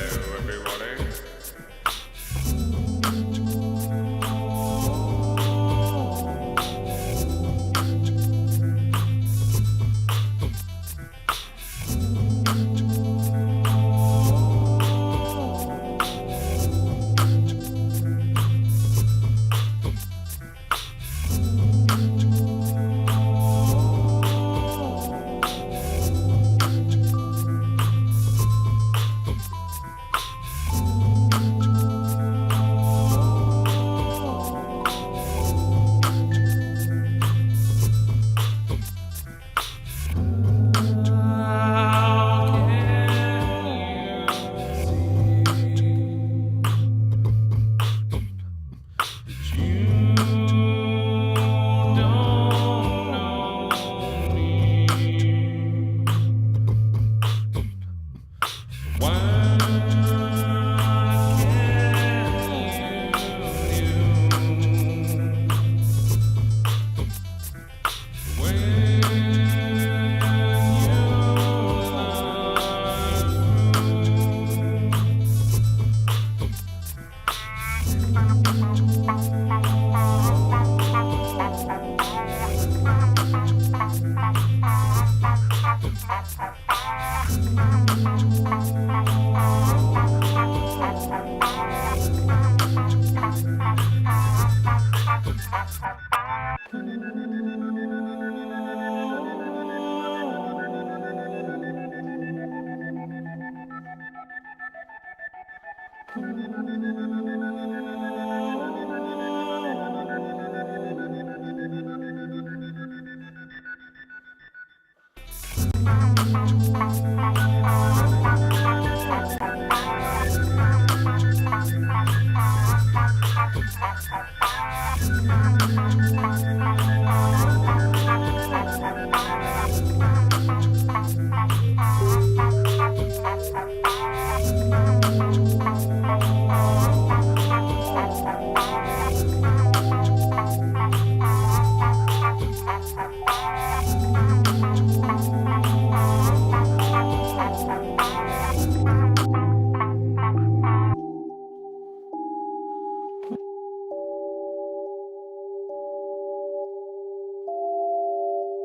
Hello, everybody.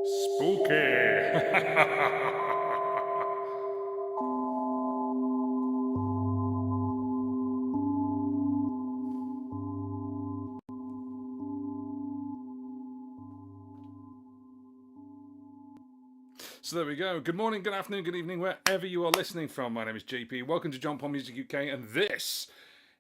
Spooky. So there we go. Good morning, good afternoon, good evening, wherever you are listening from. My name is JP. Welcome to John Paul Music UK, and this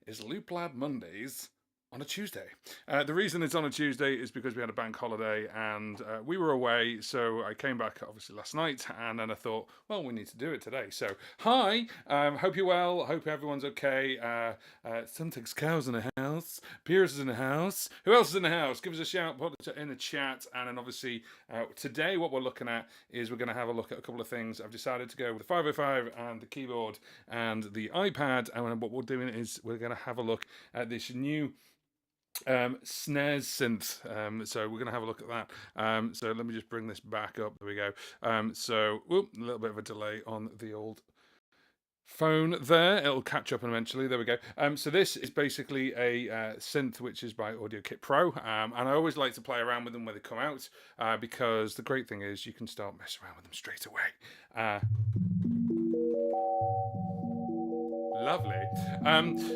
is LoopLab Mondays on a Tuesday. The reason it's on a Tuesday is because we had a bank holiday and we were away, so I came back obviously last night, and then I thought, well, we need to do it today. So, hi, hope you're well, hope everyone's okay. Something's cows in the house, Piers is in the house. Who else is in the house? Give us a shout, put it in the chat, and then obviously today what we're looking at is we're going to have a look at a couple of things. I've decided to go with the 505 and the keyboard and the iPad, and what we're doing is we're going to have a look at this new snares synth. So we're going to have a look at that. So let me just bring this back up. There we go. So a little bit of a delay on the old phone there. It'll catch up eventually. There we go. So this is basically a synth which is by Audio Kit Pro, and I always like to play around with them when they come out, because the great thing is you can start messing around with them straight away. Lovely.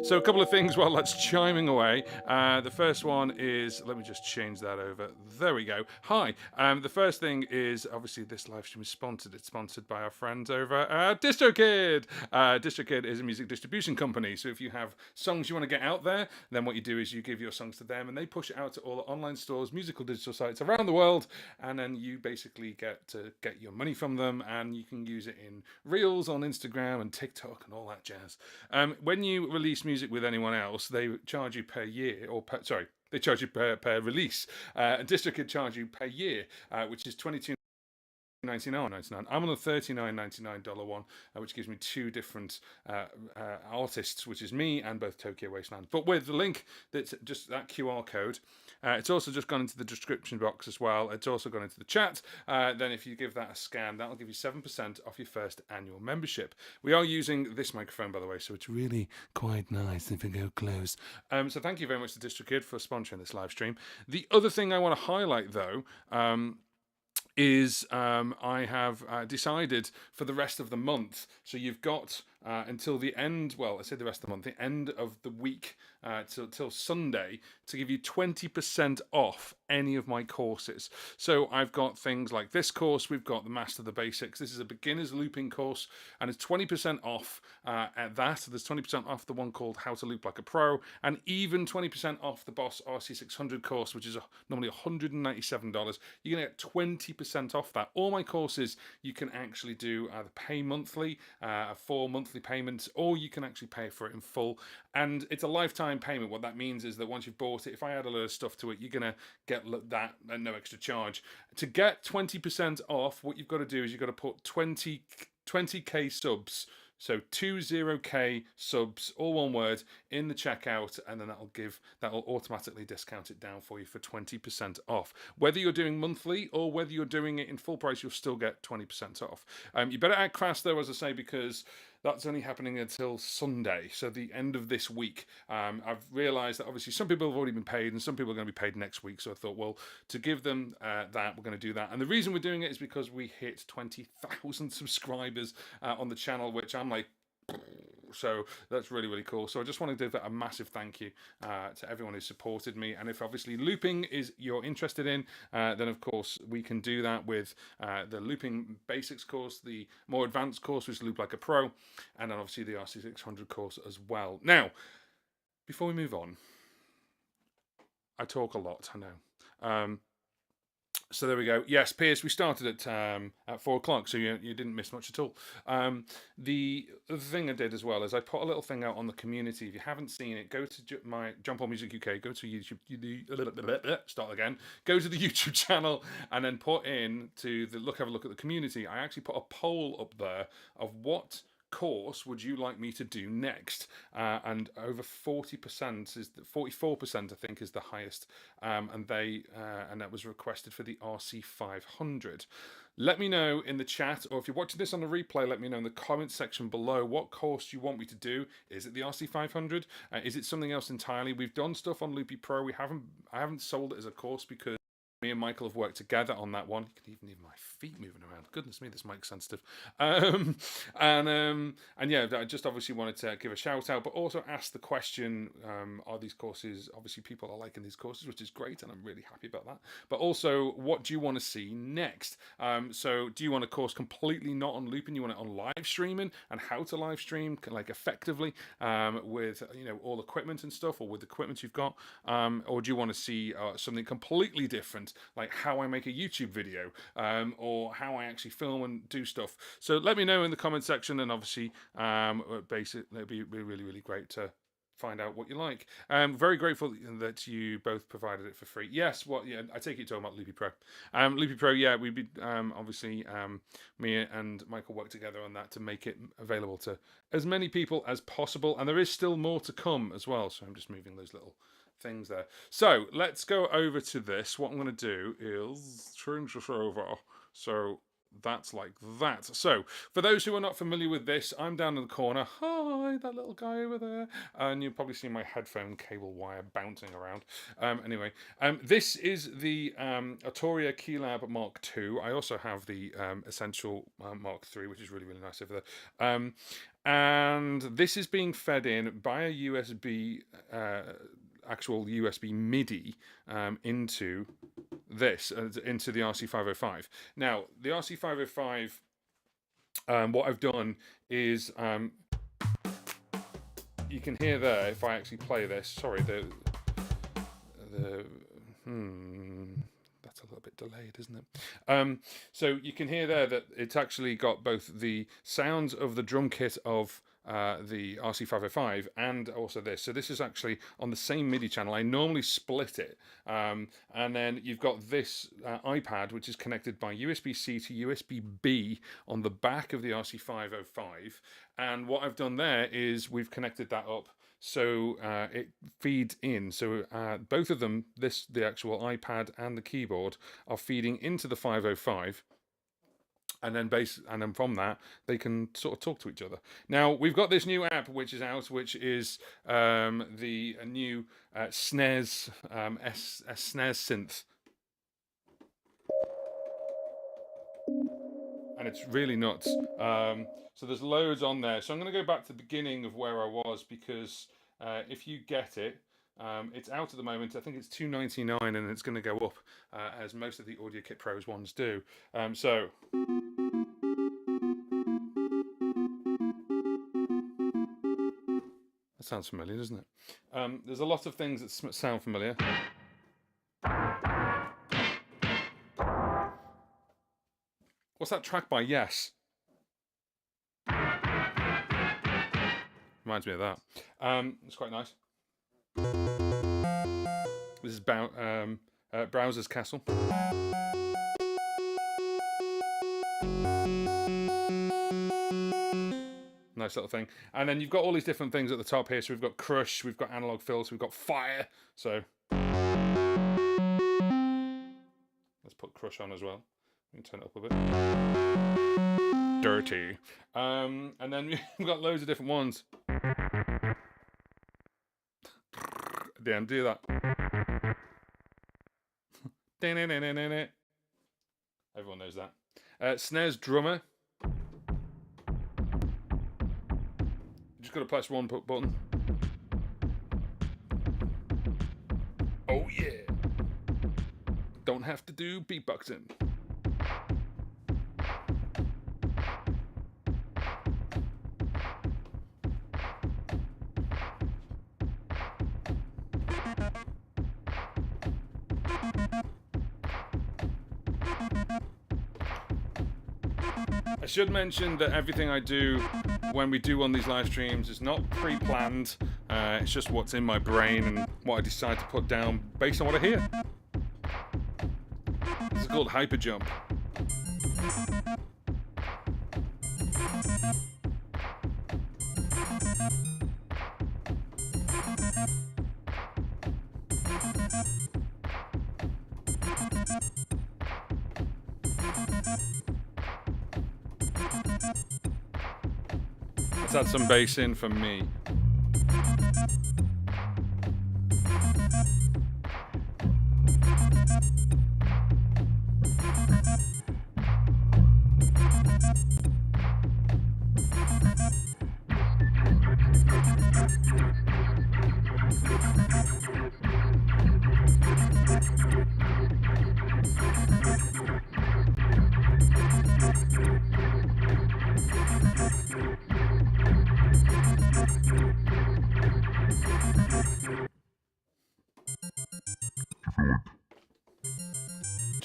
So a couple of things while that's chiming away. The first one is, let me just change that over. There we go. Hi. The first thing is, obviously this live stream is sponsored. It's sponsored by our friends over at DistroKid. DistroKid is a music distribution company. So if you have songs you want to get out there, then what you do is you give your songs to them and they push it out to all the online stores, musical digital sites around the world, and then you basically get to get your money from them, and you can use it in Reels on Instagram and TikTok and all that jazz. When you release music with anyone else, they charge you per year, they charge you per release. DistroKid charge you per year, which is $22 $99.99. I'm on the $39.99 one, which gives me two different artists, which is me and both Tokyo Wasteland. But with the link that's just that QR code, it's also just gone into the description box as well. It's also gone into the chat. Then if you give that a scan, that'll give you 7% off your first annual membership. We are using this microphone, by the way, so it's really quite nice if you go close. So thank you very much to DistroKid for sponsoring this live stream. The other thing I want to highlight, though, is I have decided for the rest of the month. So you've got until the end, well, I say the rest of the month, the end of the week till Sunday to give you 20% off any of my courses. So I've got things like this course, we've got the Master the Basics. This is a beginner's looping course and it's 20% off at that. There's 20% off the one called How to Loop Like a Pro and even 20% off the Boss RC600 course, which is normally $197. You're going to get 20% off that. All my courses you can actually do either pay monthly, for monthly payments, or you can actually pay for it in full. And it's a lifetime payment. What that means is that once you've bought it, if I add a load of stuff to it, you're going to get that at no extra charge. To get 20% off, what you've got to do is you've got to put 20k subs. So 20k subs, all one word, in the checkout, and then that'll automatically discount it down for you for 20% off. Whether you're doing monthly or whether you're doing it in full price, you'll still get 20% off. You better act fast though, as I say, because that's only happening until Sunday, so the end of this week. I've realised that obviously some people have already been paid and some people are going to be paid next week, so I thought, well, to give them that, we're going to do that. And the reason we're doing it is because we hit 20,000 subscribers on the channel, which I'm like, so that's really, really cool. So I just want to give a massive thank you to everyone who supported me. And if obviously looping is you're interested in, then of course we can do that with the looping basics course, the more advanced course, which is Loop Like a Pro, and then obviously the RC600 course as well. Now, before we move on, I talk a lot, I know. So there we go. Yes, Piers, we started at 4 o'clock, so you didn't miss much at all. The other thing I did as well is I put a little thing out on the community. If you haven't seen it, go to my Jump On Music UK, go to YouTube, start again, go to the YouTube channel, and then put in to have a look at the community. I actually put a poll up there of what course would you like me to do next, and over 40% is 44%, I think, is the highest, and that was requested for the RC500. Let me know in the chat, or if you're watching this on the replay, let me know in the comments section below what course you want me to do. Is it the RC500? Is it something else entirely? We've done stuff on Loopy Pro. I haven't sold it as a course because me and Michael have worked together on that one. You can even hear my feet moving around. Goodness me, this mic's sensitive. And yeah, I just obviously wanted to give a shout out, but also ask the question, are these courses, obviously people are liking these courses, which is great, and I'm really happy about that. But also, what do you want to see next? So do you want a course completely not on looping? You want it on live streaming and how to live stream like effectively with all equipment and stuff, or with equipment you've got? Or do you want to see something completely different, like how I make a YouTube video, or how I actually film and do stuff? So let me know in the comment section, and obviously basically it'd be really, really great to find out what you like. Very grateful that you both provided it for free. Yes, yeah, I take it you're talking about Loopy Pro. Loopy Pro, yeah, we've been obviously me and Michael worked together on that to make it available to as many people as possible, and there is still more to come as well. So I'm just moving those little things there. So let's go over to this. What I'm going to do is change this over. So that's like that. So for those who are not familiar with this, I'm down in the corner. Hi, that little guy over there. And you'll probably see my headphone cable wire bouncing around. Anyway, this is the Arturia Keylab Mark II. I also have the Essential Mark III, which is really, really nice over there. And this is being fed in by a USB actual USB MIDI into this, into the RC505. Now, the RC505, what I've done is, you can hear there, if I actually play this, sorry, that's a little bit delayed, isn't it? So you can hear there that it's actually got both the sounds of the drum kit of the RC505 and also this. So this is actually on the same MIDI channel. I normally split it. And then you've got this iPad, which is connected by USB-C to USB-B on the back of the RC505. And what I've done there is we've connected that up so it feeds in. So both of them, the actual iPad and the keyboard, are feeding into the 505. And then from that they can sort of talk to each other. Now we've got this new app which is out, which is the new SNES SNES synth, and it's really nuts. So there's loads on there. So I'm going to go back to the beginning of where I was, because if you get it, it's out at the moment. I think it's $2.99, and it's going to go up as most of the Audio Kit Pros ones do. So that sounds familiar, doesn't it? There's a lot of things that sound familiar. What's that track by? Yes. Reminds me of that. It's quite nice. This is Browser's Castle. Nice little thing. And then you've got all these different things at the top here. So we've got Crush, we've got Analog Filter, we've got Fire. So let's put Crush on as well. We can turn it up a bit. Dirty. And then we've got loads of different ones. Damn, do that. Everyone knows that. Snares Drummer. Just got to press one button. Oh yeah. Don't have to do beatboxing. I should mention that everything I do when we do on these live streams is not pre-planned. It's just what's in my brain and what I decide to put down based on what I hear. This is called Hyper Jump. Let's add some bass in for me.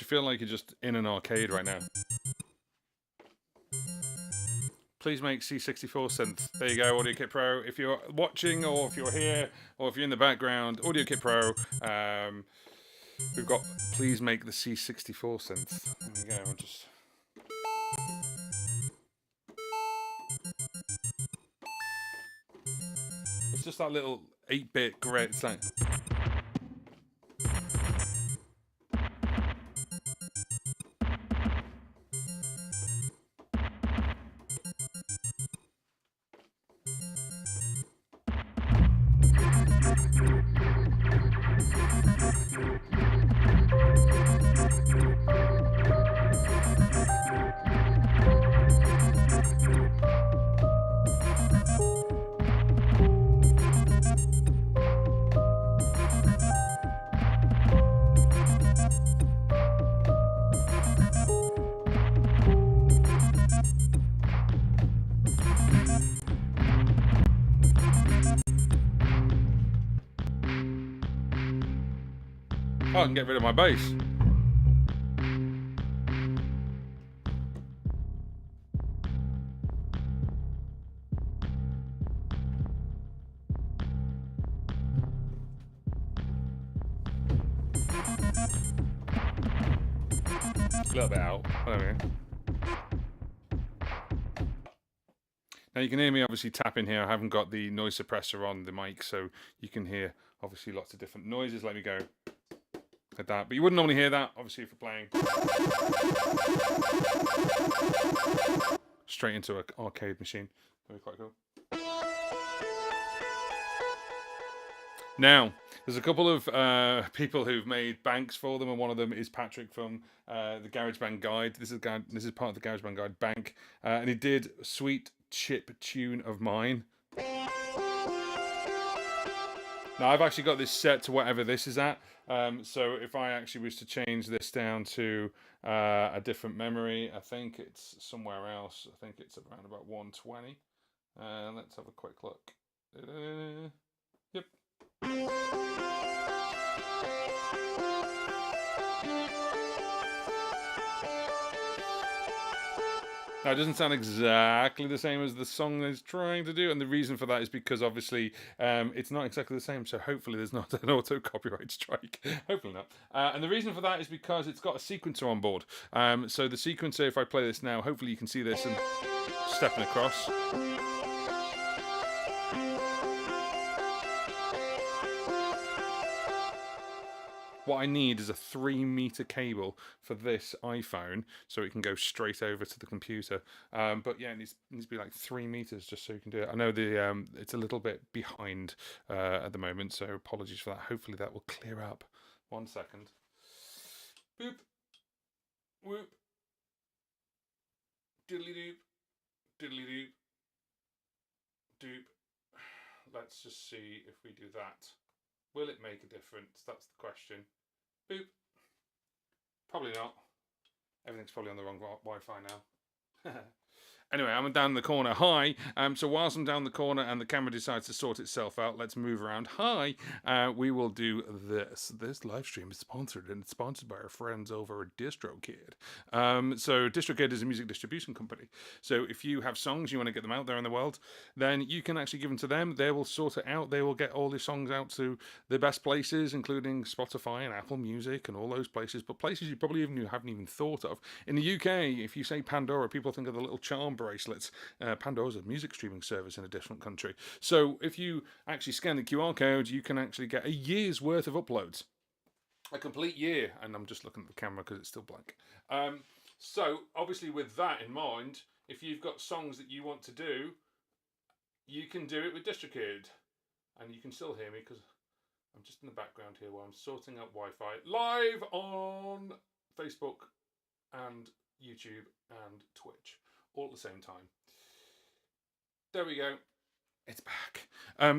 Feel like you're just in an arcade right now. Please make C64 synth. There you go, Audio Kit Pro. If you're watching, or if you're here, or if you're in the background, Audio Kit Pro. We've got please make the C64 synth. There you go. I'll just. It's just that little 8-bit grid. It's like. Oh, I can get rid of my bass. A little bit out. There we go. Now you can hear me obviously tapping here. I haven't got the noise suppressor on the mic, so you can hear obviously lots of different noises. Let me go like that. But you wouldn't normally hear that, obviously, if you're playing straight into an arcade machine. That'd be quite cool. Now, there's a couple of people who've made banks for them, and one of them is Patrick from the GarageBand Guide. This is part of the GarageBand Guide bank, and he did Sweet Chip Tune of Mine. Now, I've actually got this set to whatever this is at, so if I actually was to change this down to a different memory, I think it's somewhere else. I think it's around about 120. Let's have a quick look. Yep. Now, it doesn't sound exactly the same as the song is trying to do, and the reason for that is because obviously it's not exactly the same, so hopefully there's not an auto copyright strike. Hopefully not. And the reason for that is because it's got a sequencer on board. So the sequencer, if I play this now, hopefully you can see this and stepping across. What I need is a 3-meter cable for this iPhone so it can go straight over to the computer. But yeah, it needs to be like 3 meters just so you can do it. I know it's a little bit behind at the moment, so apologies for that. Hopefully that will clear up. 1 second. Boop. Whoop. Diddly doop. Diddly doop. Doop. Let's just see if we do that. Will it make a difference? That's the question. Boop. Probably not. Everything's probably on the wrong Wi-Fi now. Anyway, I'm down the corner. Hi. So whilst I'm down the corner and the camera decides to sort itself out, let's move around. Hi. We will do this. This live stream is sponsored, and it's sponsored by our friends over at DistroKid. So DistroKid is a music distribution company. So if you have songs, you want to get them out there in the world, then you can actually give them to them. They will sort it out. They will get all the songs out to the best places, including Spotify and Apple Music and all those places, but places you probably haven't even thought of. In the UK, if you say Pandora, people think of the little charm bracelets. Pandora's a music streaming service in a different country. So if you actually scan the QR code, you can actually get a year's worth of uploads. A complete year. And I'm just looking at the camera because it's still blank. So obviously with that in mind, if you've got songs that you want to do, you can do it with DistroKid. And you can still hear me because I'm just in the background here while I'm sorting out Wi-Fi live on Facebook and YouTube and Twitch all at the same time. There we go. It's back.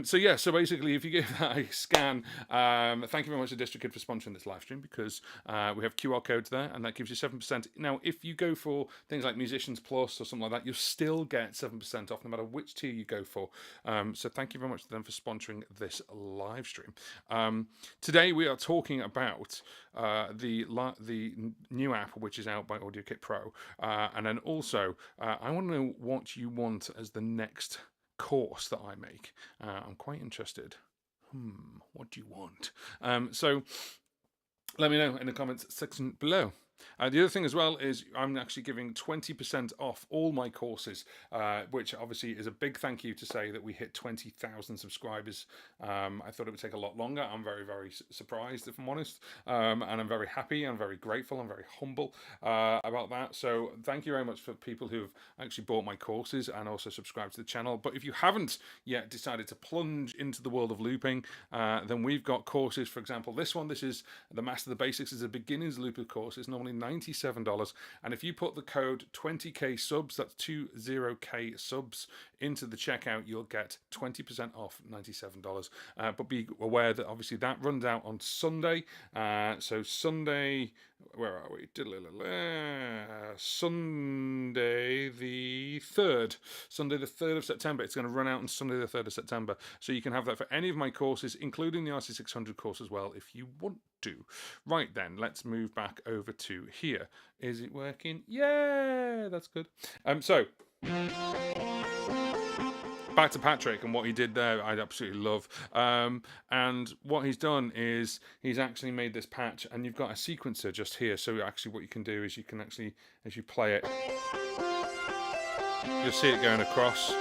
So basically, if you give that a scan, thank you very much to DistroKid for sponsoring this live stream, because we have QR codes there, and that gives you 7%. Now, if you go for things like Musicians Plus or something like that, you'll still get 7% off no matter which tier you go for. So thank you very much to them for sponsoring this live stream. Today we are talking about the new app which is out by AudioKit Pro, and then also I want to know what you want as the next course that I make. I'm quite interested. What do you want? So let me know in the comments section below. The other thing as well is I'm actually giving 20% off all my courses, which obviously is a big thank you to say that we hit 20,000 subscribers. I thought it would take a lot longer. I'm very, very surprised, if I'm honest, and I'm very happy. I'm very grateful. I'm very humble about that. So thank you very much for people who've actually bought my courses and also subscribed to the channel. But if you haven't yet decided to plunge into the world of looping, then we've got courses. For example, this is the Master the Basics. Is a beginner's looper course. It's normally $97, and if you put the code 20k subs, that's 20k subs, into the checkout, you'll get 20% off $97. But be aware that obviously that runs out on Sunday. So Sunday, where are we? Sunday the 3rd. Sunday the 3rd of September. It's going to run out on Sunday the 3rd of September. So you can have that for any of my courses, including the RC600 course as well, if you want to. Right then, let's move back over to here. Is it working? Yeah, that's good. So back to Patrick and what he did there, I absolutely love. And what he's done is he's actually made this patch, and you've got a sequencer just here. So actually what you can do is you can actually, as you play it, you'll see it going across.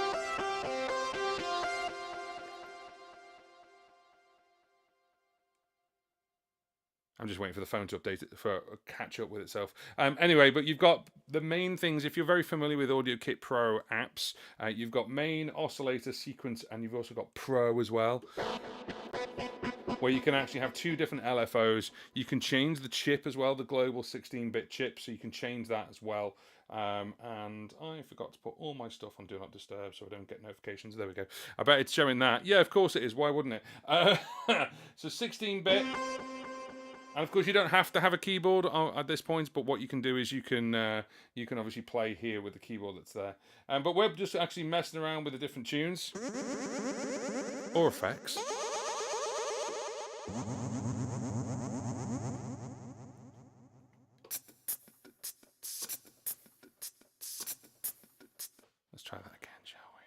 I'm just waiting for the phone to update it, for catch up with itself. Anyway, but you've got the main things. If you're very familiar with AudioKit Pro apps, you've got main, oscillator, sequence, and you've also got Pro as well, where you can actually have two different LFOs. You can change the chip as well, the global 16-bit chip, so you can change that as well. And I forgot to put all my stuff on Do Not Disturb so I don't get notifications. There we go. I bet it's showing that. Yeah, of course it is. Why wouldn't it? So 16-bit. And of course, you don't have to have a keyboard at this point, but what you can do is you can obviously play here with the keyboard that's there. But we're just actually messing around with the different tunes or effects. Let's try that again, shall we?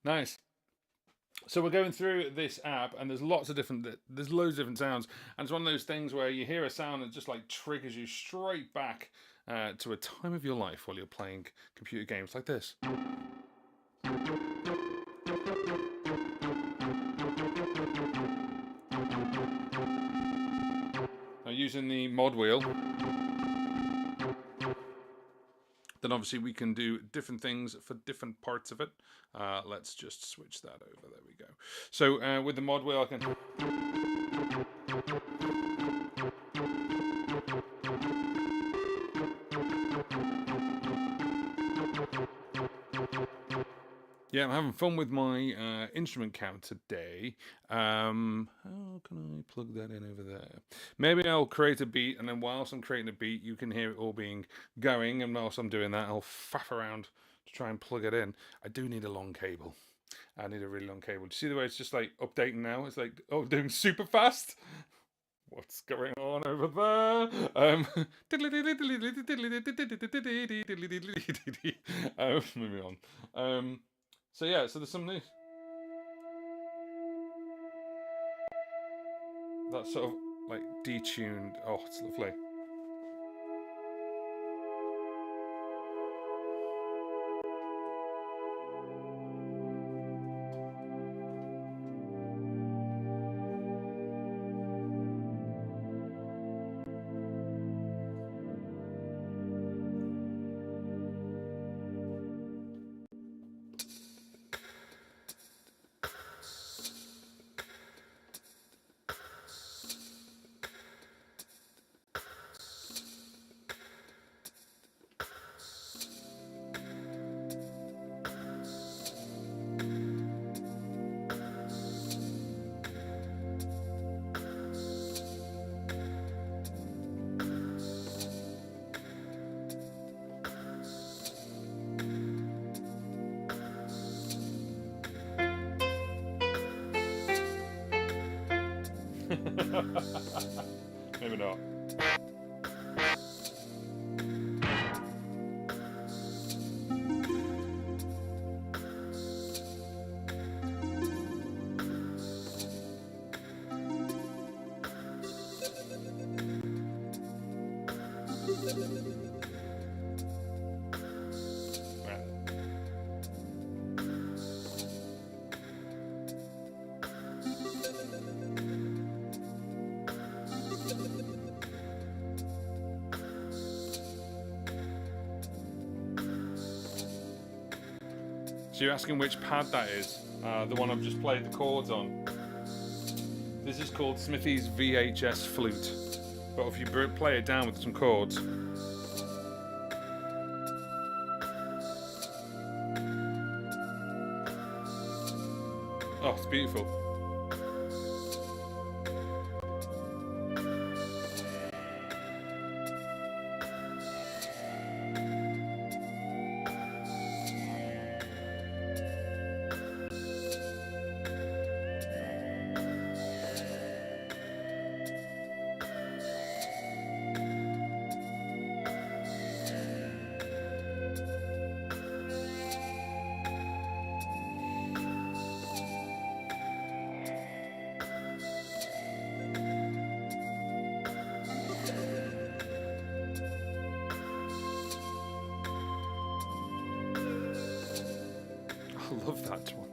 Nice. So we're going through this app, and there's loads of different sounds, and it's one of those things where you hear a sound and it just like triggers you straight back to a time of your life while you're playing computer games like this. Now, using the mod wheel, then obviously we can do different things for different parts of it. Let's just switch that over. There we go. So with the mod wheel, I can... Yeah, I'm having fun with my instrument count today. How can I plug that in over there? Maybe I'll create a beat, and then whilst I'm creating a beat, you can hear it all being going, and whilst I'm doing that, I'll faff around to try and plug it in. I do need a long cable. I need a really long cable. Do you see the way it's just like updating now? It's like, oh, doing super fast. What's going on over there? Moving on. So yeah, so there's some new... That's sort of like detuned. Oh, it's lovely. Maybe not. So you're asking which pad that is? The one I've just played the chords on. This is called Smithy's VHS flute. But if you play it down with some chords... Oh, it's beautiful. I love that one.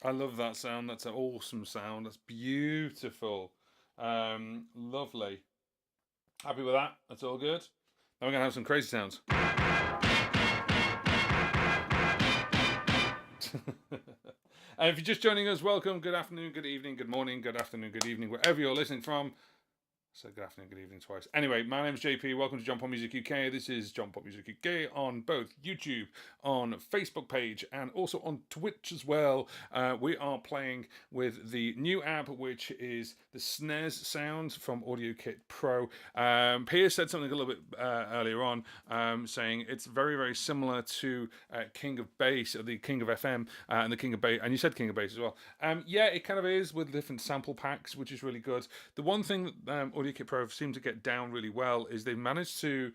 I love that sound. That's an awesome sound. That's beautiful. Lovely. Happy with that? That's all good. Now we're going to have some crazy sounds. And if you're just joining us, welcome. Good afternoon, good evening, good morning, good afternoon, good evening, wherever you're listening from. So good afternoon, good evening twice. Anyway, my name's JP. Welcome to John Pop Music UK. This is John Pop Music UK on both YouTube, on Facebook page, and also on Twitch as well. We are playing with the new app, which is the SNES sound from AudioKit Pro. Piers said something a little bit earlier on, saying it's very, very similar to King of Bass, or the King of FM, and the King of Bass. And you said King of Bass as well. Yeah, it kind of is, with different sample packs, which is really good. The one thing that AudioKit Pro seem to get down really well is they've managed to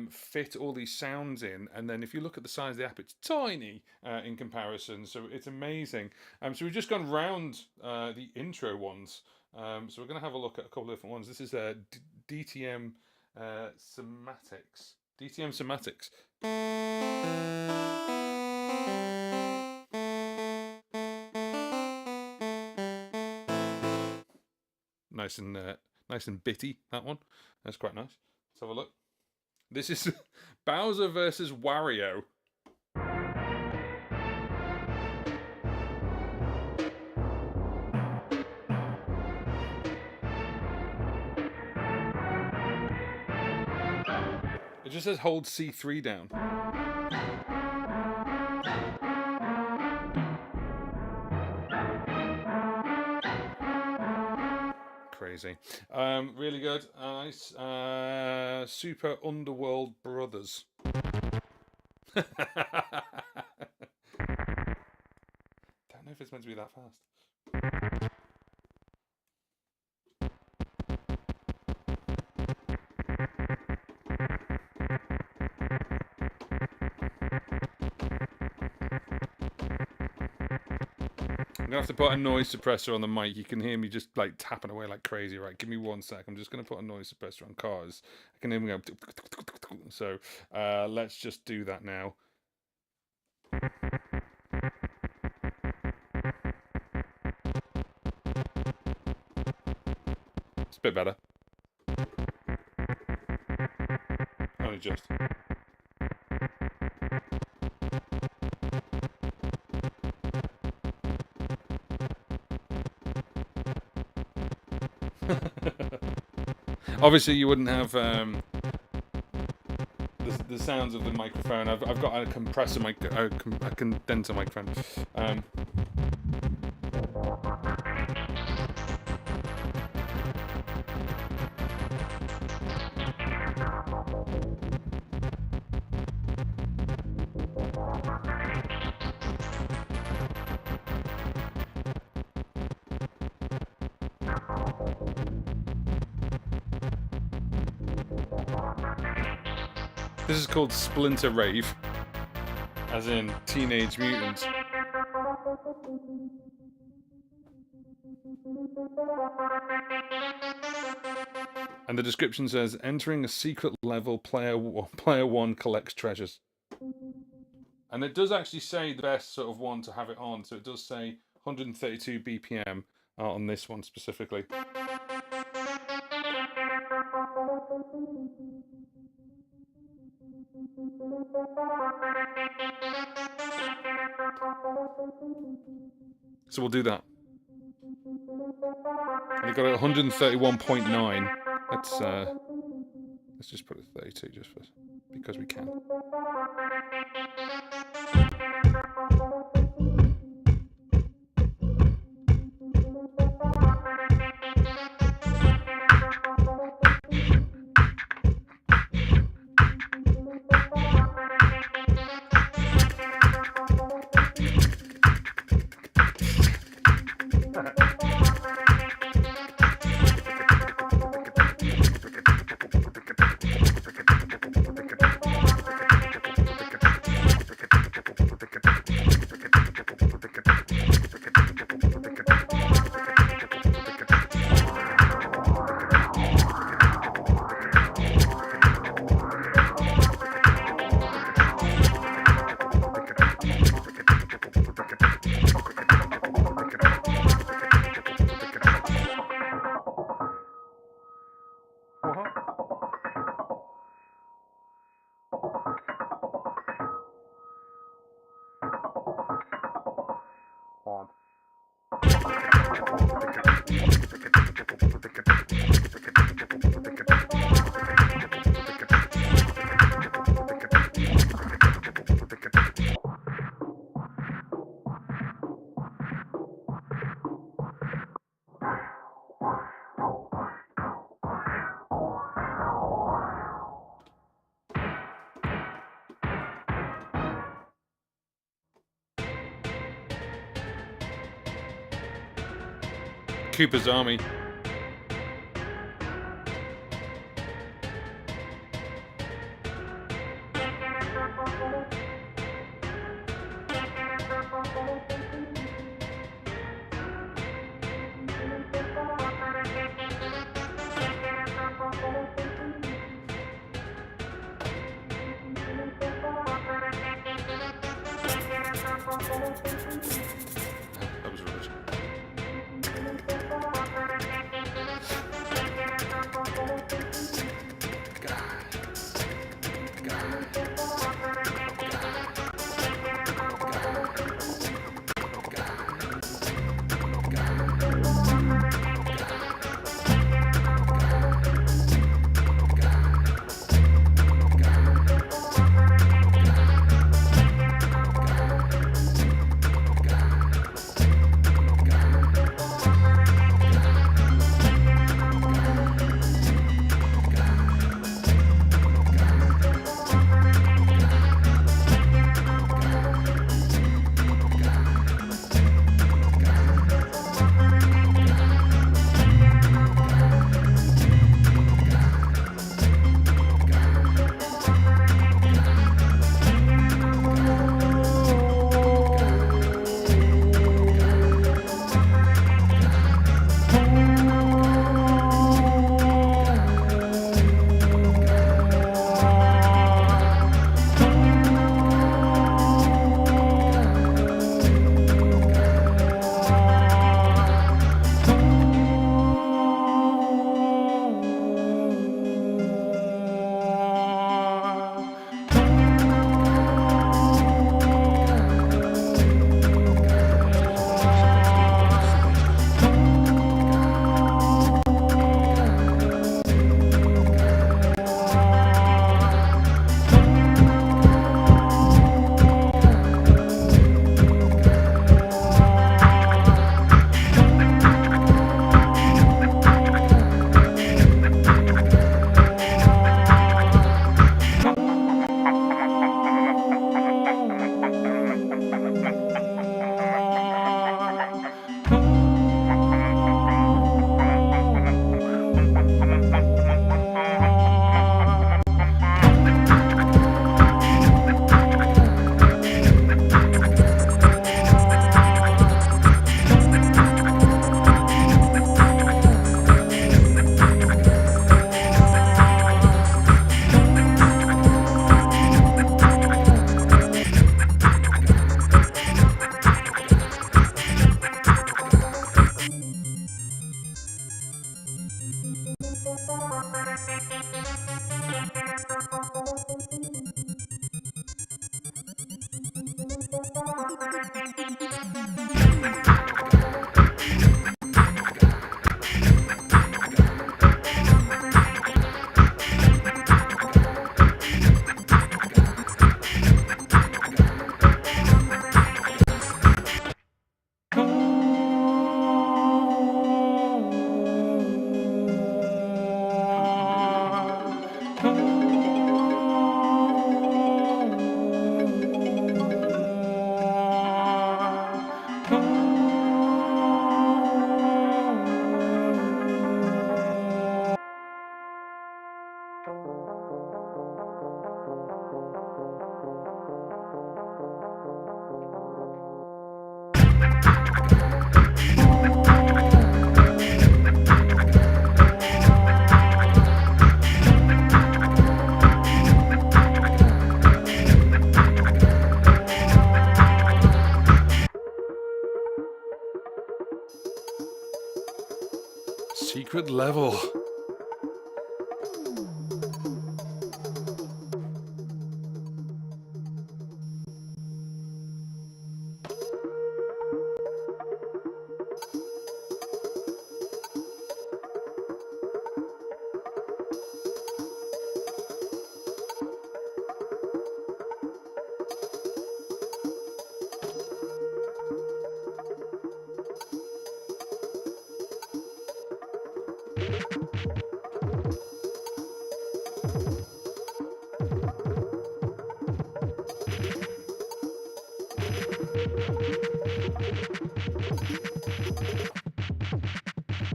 fit all these sounds in, and then if you look at the size of the app, it's tiny in comparison, so it's amazing. So we've just gone round the intro ones, so we're going to have a look at a couple of different ones. This is DTM Somatics. DTM Somatics. Nice and bitty, that one. That's quite nice. Let's have a look. This is Bowser versus Wario. It just says hold C3 down. Crazy. Really good. Nice. Super Underworld Brothers. Don't know if it's meant to be that fast. I'm going to have to put a noise suppressor on the mic. You can hear me just like tapping away like crazy. Right, give me 1 sec. I'm just going to put a noise suppressor on cars. I can hear me go. So let's just do that now. It's a bit better. Only just. Obviously, you wouldn't have the sounds of the microphone. I've got a compressor mic, a condenser microphone. This is called Splinter Rave, as in Teenage Mutant. And the description says, entering a secret level, player one collects treasures. And it does actually say the best sort of one to have it on, so it does say 132 BPM on this one specifically. So we'll do that. And we got it 131.9. Let's just put it 32 just because we can. Cooper's Army. That was rubbish. Secret level.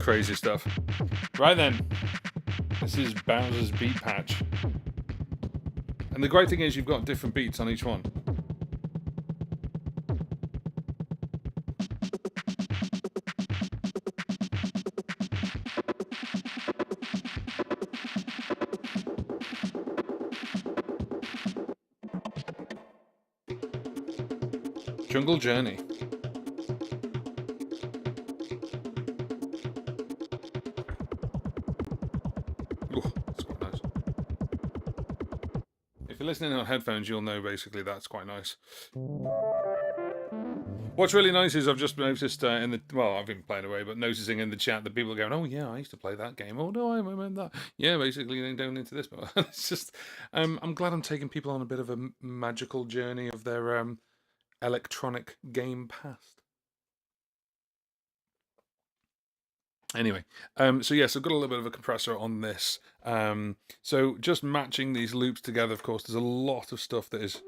crazy stuff. Right then, this is Bowser's beat patch. And the great thing is you've got different beats on each one. Jungle Journey. Ooh, that's quite nice. If you're listening on headphones, you'll know basically that's quite nice. What's really nice is I've just noticed in the... Well, I've been playing away, but noticing in the chat that people are going, oh yeah, I used to play that game. Oh no, I remember that. Yeah, basically then going into this. But it's just... I'm glad I'm taking people on a bit of a magical journey of their electronic game past. Anyway, so yes, I've got a little bit of a compressor on this. So just matching these loops together, of course, there's a lot of stuff that is...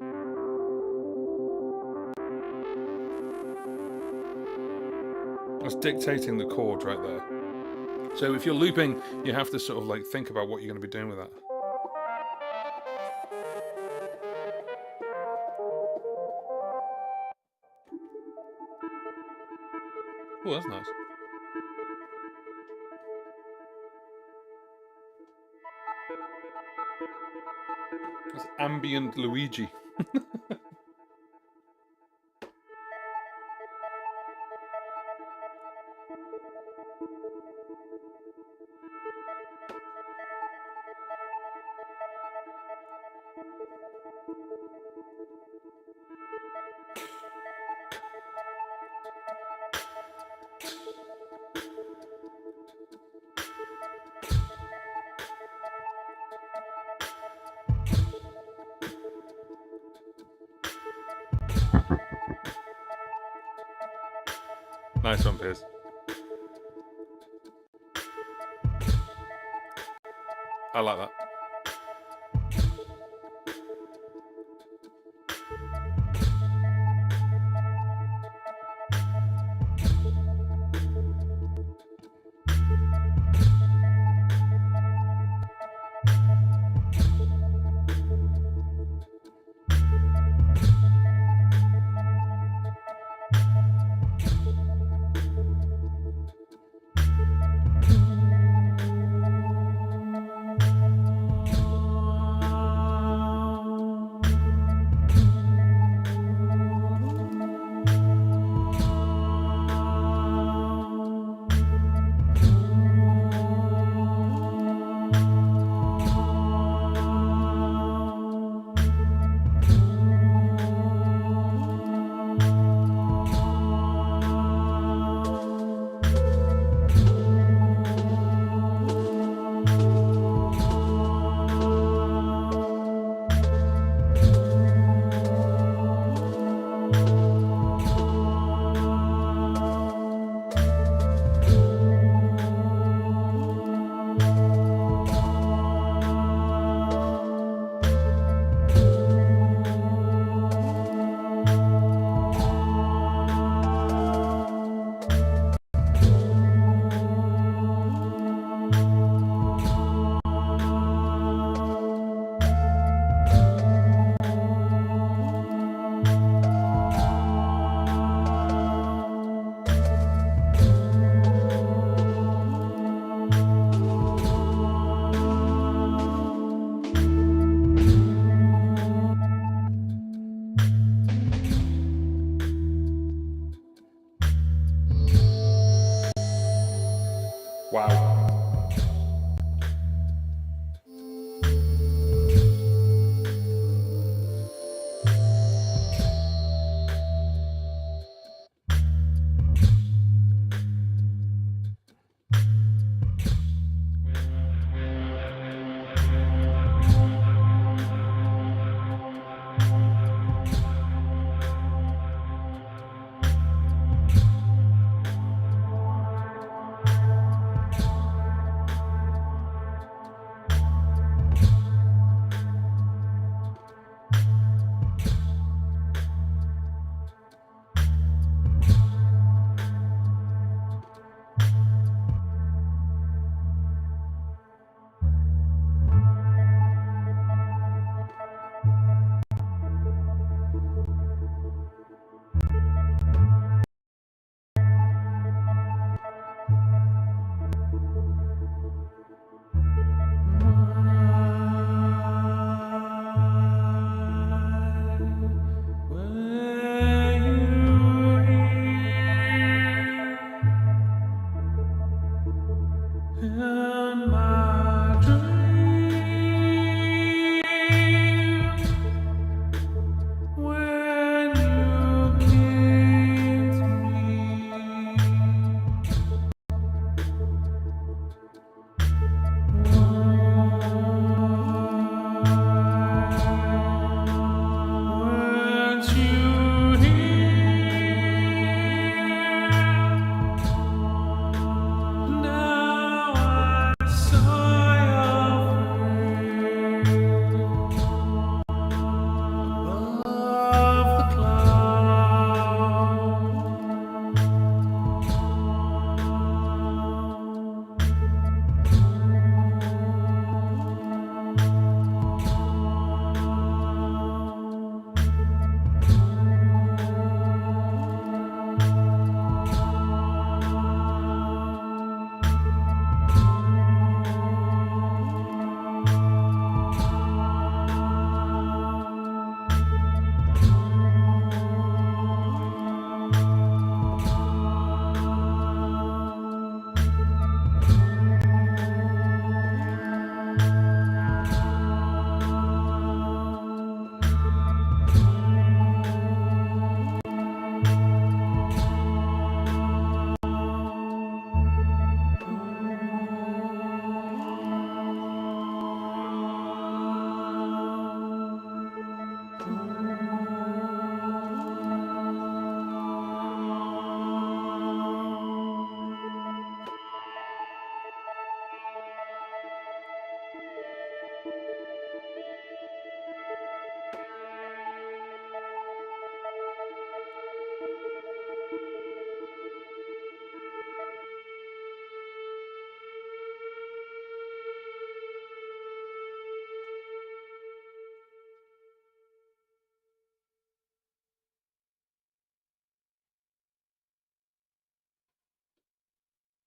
That's dictating the chord right there. So if you're looping, you have to sort of like think about what you're going to be doing with that. Oh, that's nice. That's ambient Luigi. Nice one, Piers. I like that. Wow.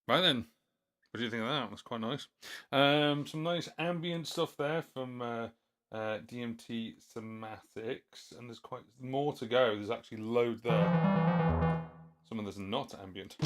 Right then, what do you think of that? That's quite nice. Some nice ambient stuff there from DMT Somatics, and there's quite more to go. There's actually loads there. Some of this not ambient.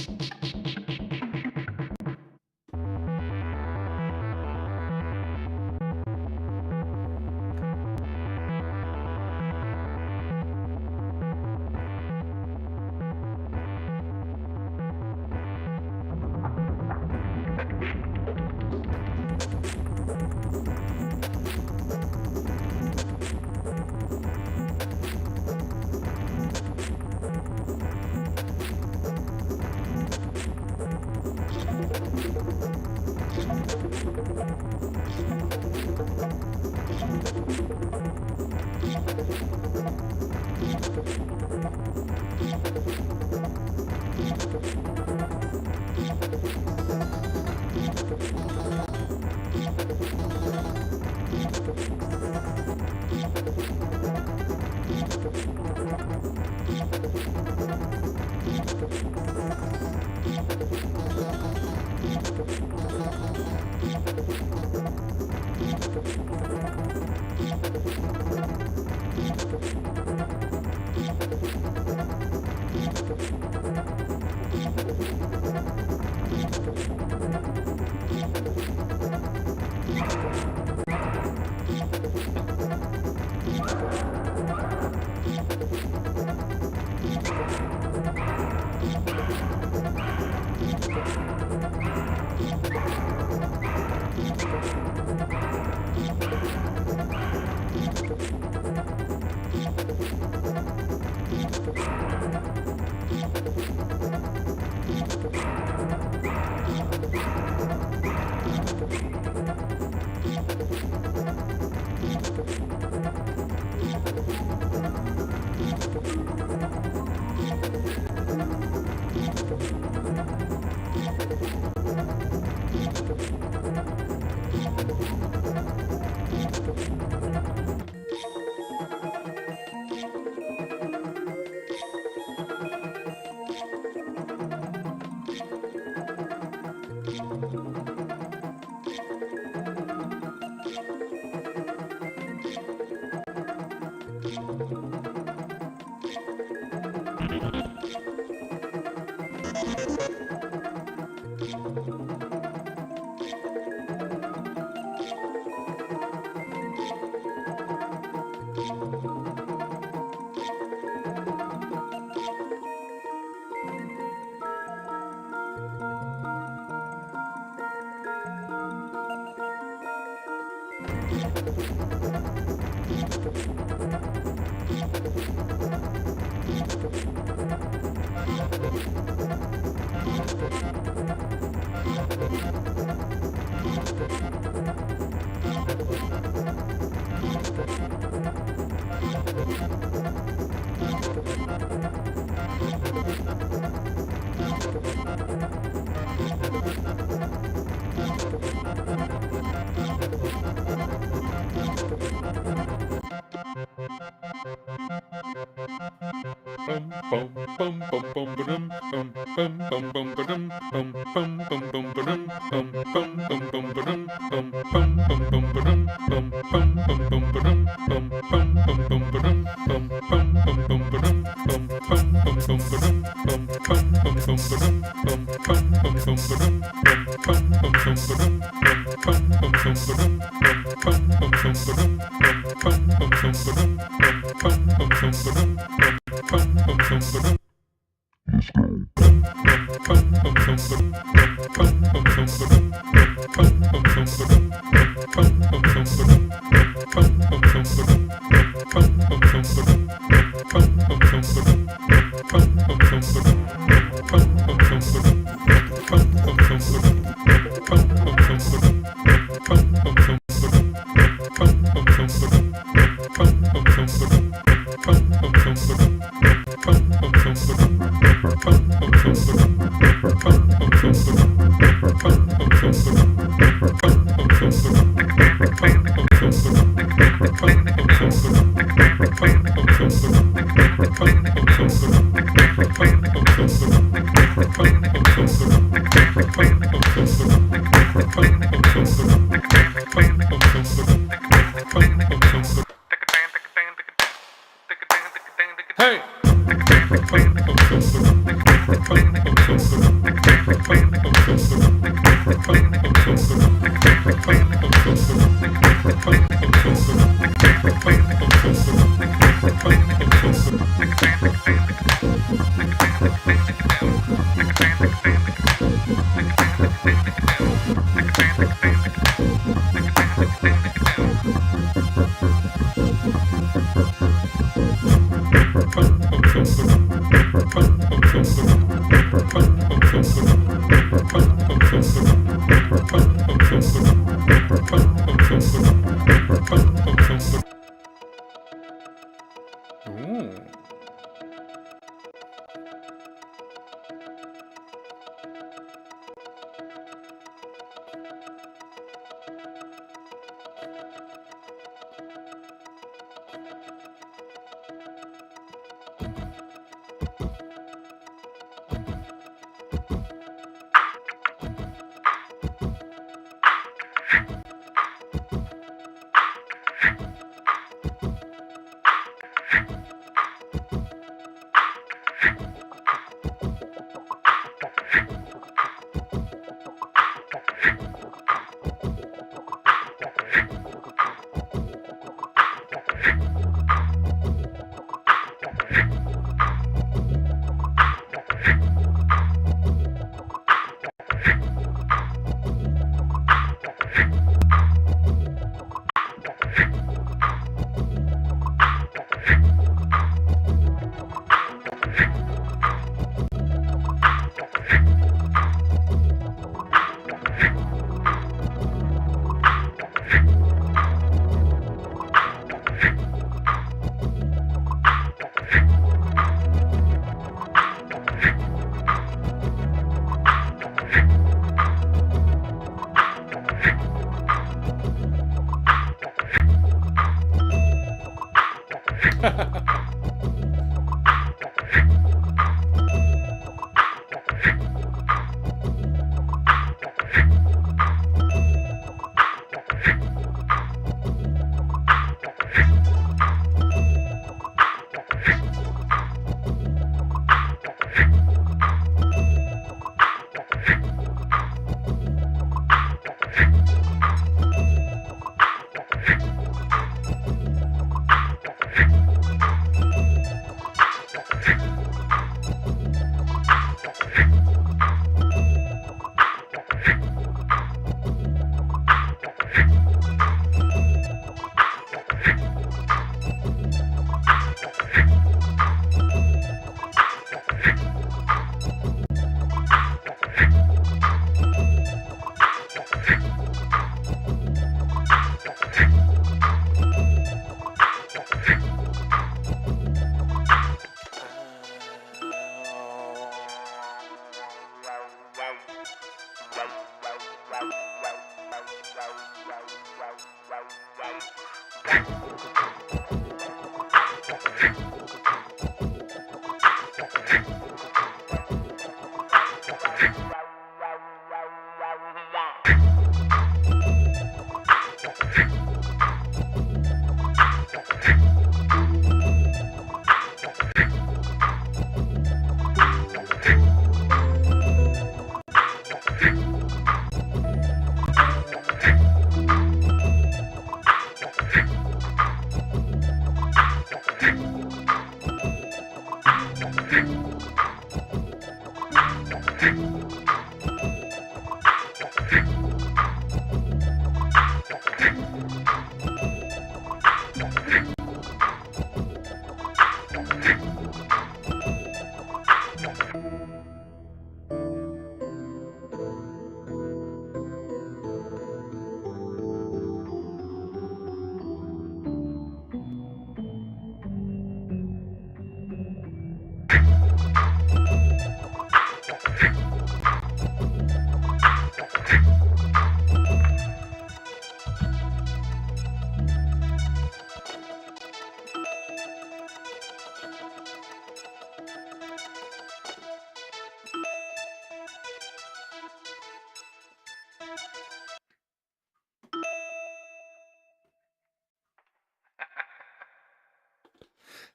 Hey! Ooh.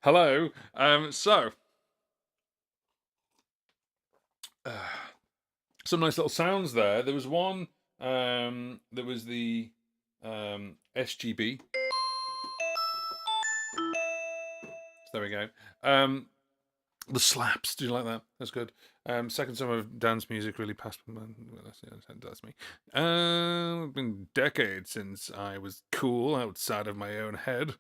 Hello. Some nice little sounds there. There was one. There was the SGB. There we go. The slaps. Do you like that? That's good. Second summer of dance music really passed. That's me. It's been decades since I was cool outside of my own head.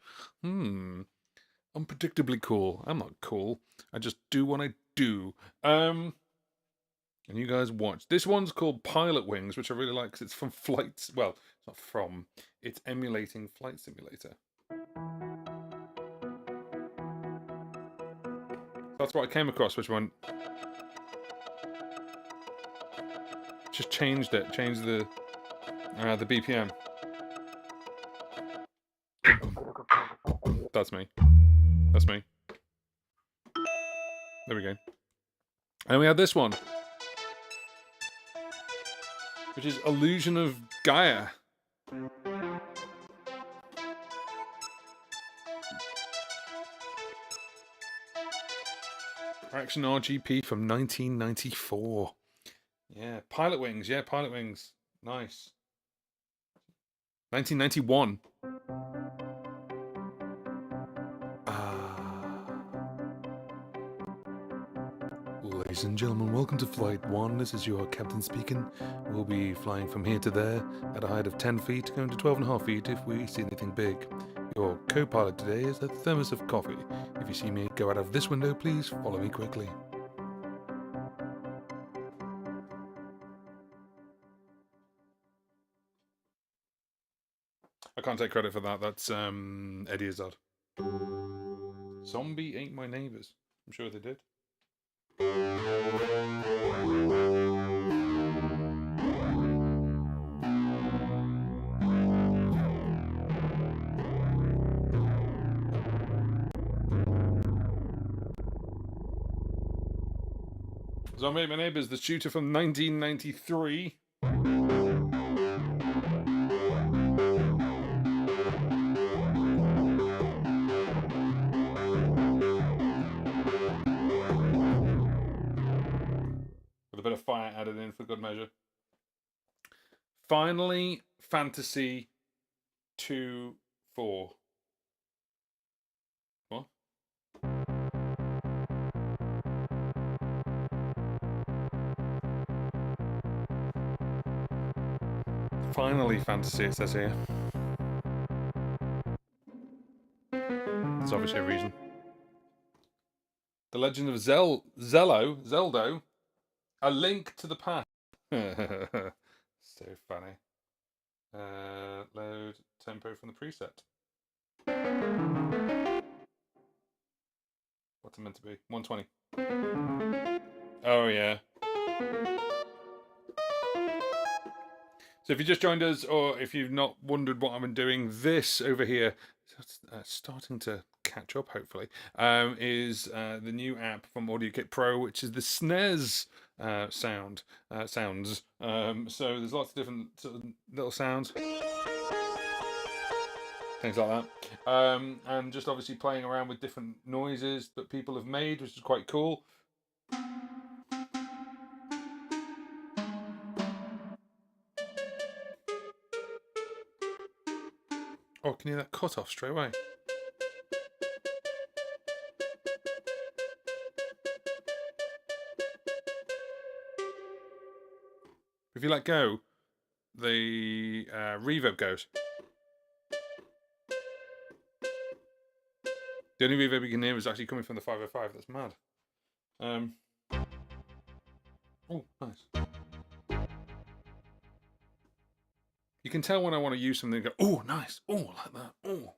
Unpredictably cool. I'm not cool. I just do what I do. And you guys watch. This one's called Pilot Wings, which I really like because it's from flights. Well, it's not from. It's emulating Flight Simulator. That's what I came across, which one just changed it. Changed the BPM. That's me. That's me. There we go. And we had this one, which is Illusion of Gaia. Action RGP from 1994. Yeah, Pilot Wings. Yeah, Pilot Wings. Nice. 1991. Ladies and gentlemen, welcome to Flight 1. This is your captain speaking. We'll be flying from here to there at a height of 10 feet, going to 12.5 feet if we see anything big. Your co-pilot today is a thermos of coffee. If you see me go out of this window, please follow me quickly. I can't take credit for that. That's Eddie Izzard. Zombie Ain't My Neighbours. I'm sure they did. Zombie Ain't My Neighbours, the shooter from 1993. With a bit of fire added in for good measure. Finally, Fantasy 2-4. What? Finally, Fantasy, it says here. There's obviously a reason. The Legend of Zeldo, A Link to the Past. So funny. Load tempo from the preset. What's it meant to be? 120. Oh, yeah. So if you just joined us, or if you've not wondered what I've been doing, this over here, starting to catch up, hopefully, is the new app from AudioKit Pro, which is the SNES sounds. So there's lots of different sort of little sounds, things like that, and just obviously playing around with different noises that people have made, which is quite cool. Oh, can you hear that cut off straight away? If you let go, the reverb goes. The only reverb you can hear is actually coming from the 505. That's mad. Oh, nice. You can tell when I want to use something and go, oh, nice. Oh, like that. Oh.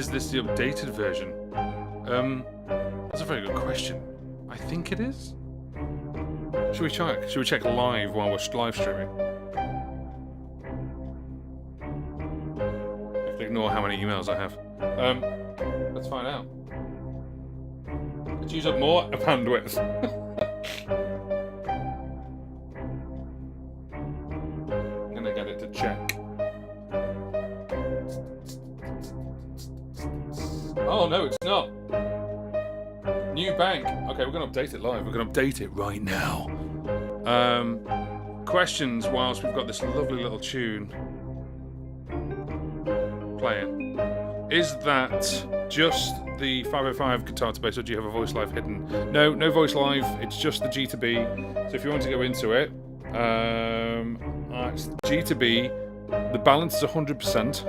is this the updated version? That's a very good question. I think it is. Should we check? Should we check live while we're live streaming? I have to ignore how many emails I have. Let's find out. Let's use up more bandwidth. I'm gonna get it to check. Oh no, it's not. New bank. Okay, we're gonna update it live. We're gonna update it right now. Questions whilst we've got this lovely little tune playing. Is that just the 505 guitar to bass, or do you have a voice live hidden? No, no voice live. It's just the G to B. So if you want to go into it, it's G to B. The balance is 100%,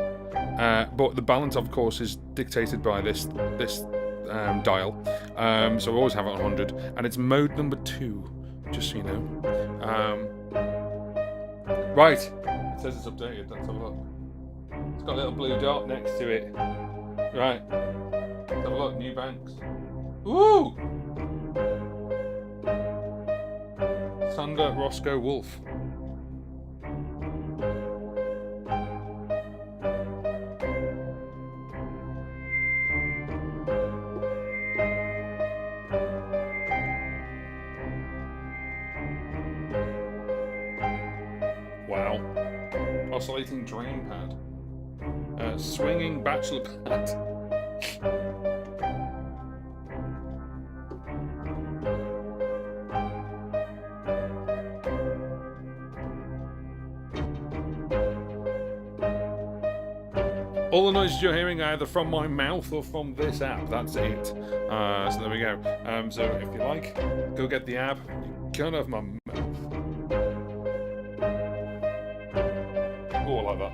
but the balance, of course, is dictated by this dial. So we always have it on 100, and it's mode number 2, just so you know. Right, it says it's updated. Let's have a look. It's got a little blue dot next to it. Right, let's have a look. New banks. Ooh! Sander Roscoe Wolf. Wow. Oscillating drain pad. Swinging bachelor pad. All the noises you're hearing are either from my mouth or from this app. That's it. So there we go. So if you like, go get the app. You can't have my mouth. Oh, I like that.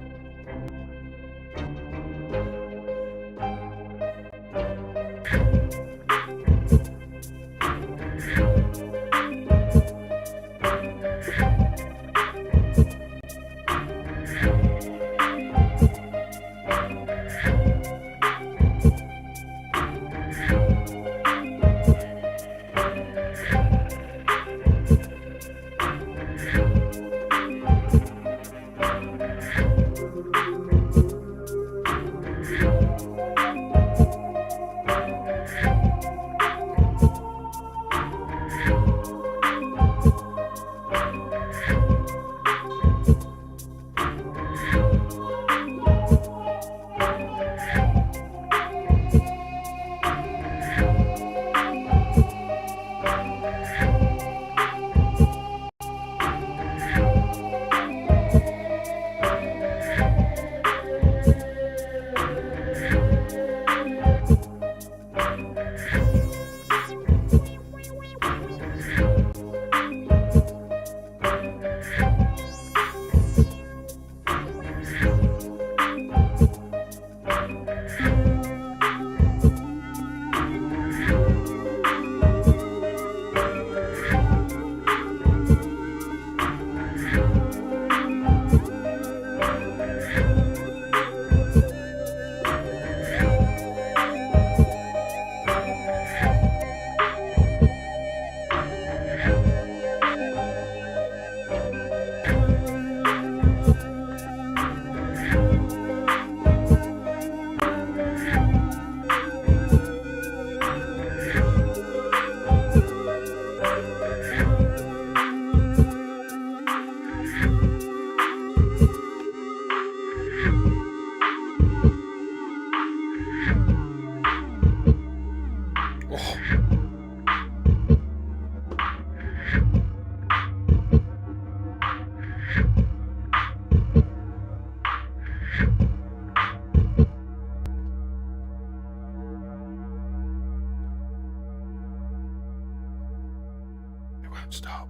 Stop.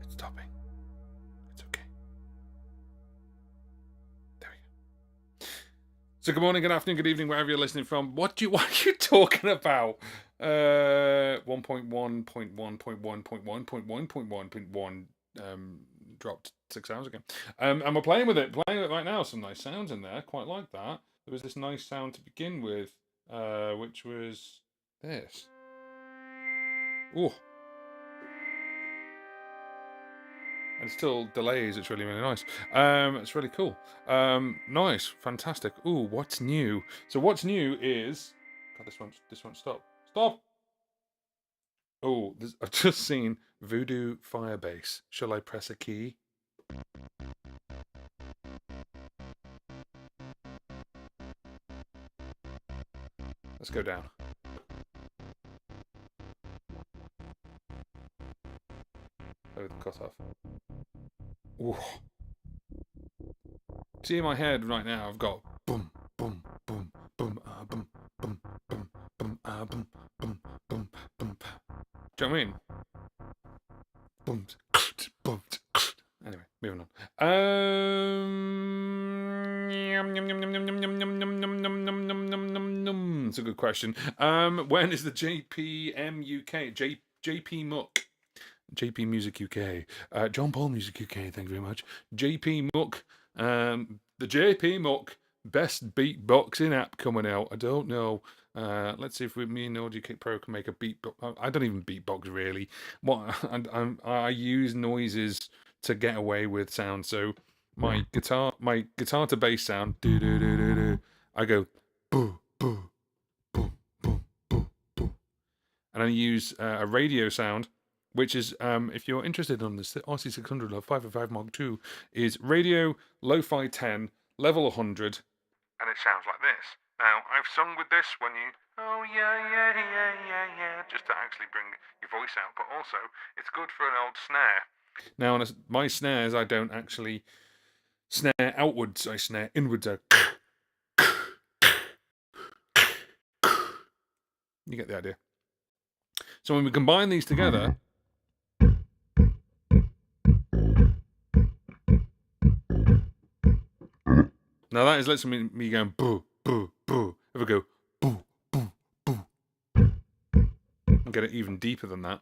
It's stopping. It's okay. There we go. So good morning, good afternoon, good evening, wherever you're listening from. What are you talking about? 1.1.1.1.1.1.1 dropped 6 hours ago. And we're playing with it right now. Some nice sounds in there. Quite like that. there was this nice sound to begin with, which was this. Oh. And still delays. It's really, really nice. It's really cool. Nice, fantastic. Ooh, what's new? So what's new is, God, this won't stop. Stop. Oh, I've just seen Voodoo Firebase. Shall I press a key? Let's go down. Oh, the cutoff. Ooh. See, in my head right now, I've got boom, boom, boom, boom, boom, boom, boom, boom, boom, boom, boom, boom. Do you know what I mean? Boom, boom. Anyway, moving on. It's a good question. When is the JPM UK? JP Muck. JP Music UK. John Paul Music UK, thank you very much. JP Muck. The JP Muck best beatboxing app coming out. I don't know. Let's see if me and Audio Kick Pro can make a beatbox. I don't even beatbox really. I use noises to get away with sound. So my guitar to bass sound, do do do do do. I go boo boo boo boo boo boo, and I use a radio sound, which is if you're interested on this, the RC600 or 505 Mark II is radio lo-fi 10 level 100, and it sounds like this. Now I've sung with this when you just to actually bring your voice out, but also it's good for an old snare. Now, on my snares, I don't actually snare outwards, I snare inwards. You get the idea. So when we combine these together, now that is literally me going boo, boo, boo. If I go boo, boo, boo, and get it even deeper than that.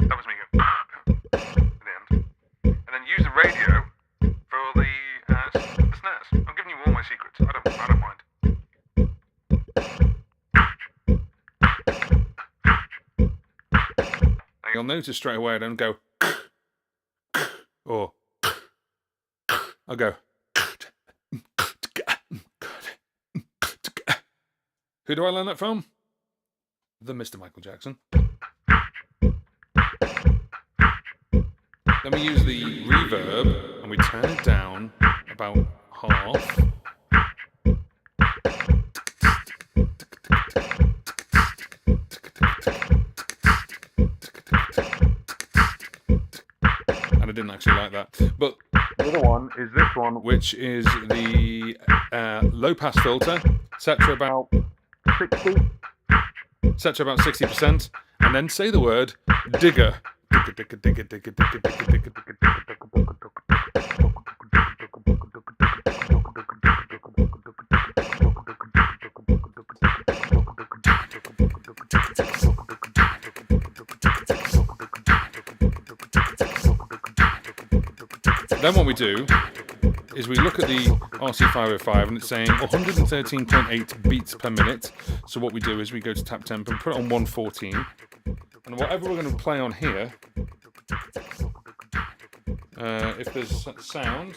That was me going at the end. And then use the radio for all the snares. I'm giving you all my secrets. I don't mind. Now you'll notice straight away I don't go or I'll go. Who do I learn that from? The Mr. Michael Jackson. Then we use the reverb and we turn it down about half. And I didn't actually like that. But the other one is this one, which is the low pass filter, set to about 60. Set to about 60%, and then say the word digger. Then what we do is we look at the RC505 and it's saying 113.8 beats per minute. So what we do is we go to tap tempo and put it on 114. And whatever we're going to play on here, if there's sound,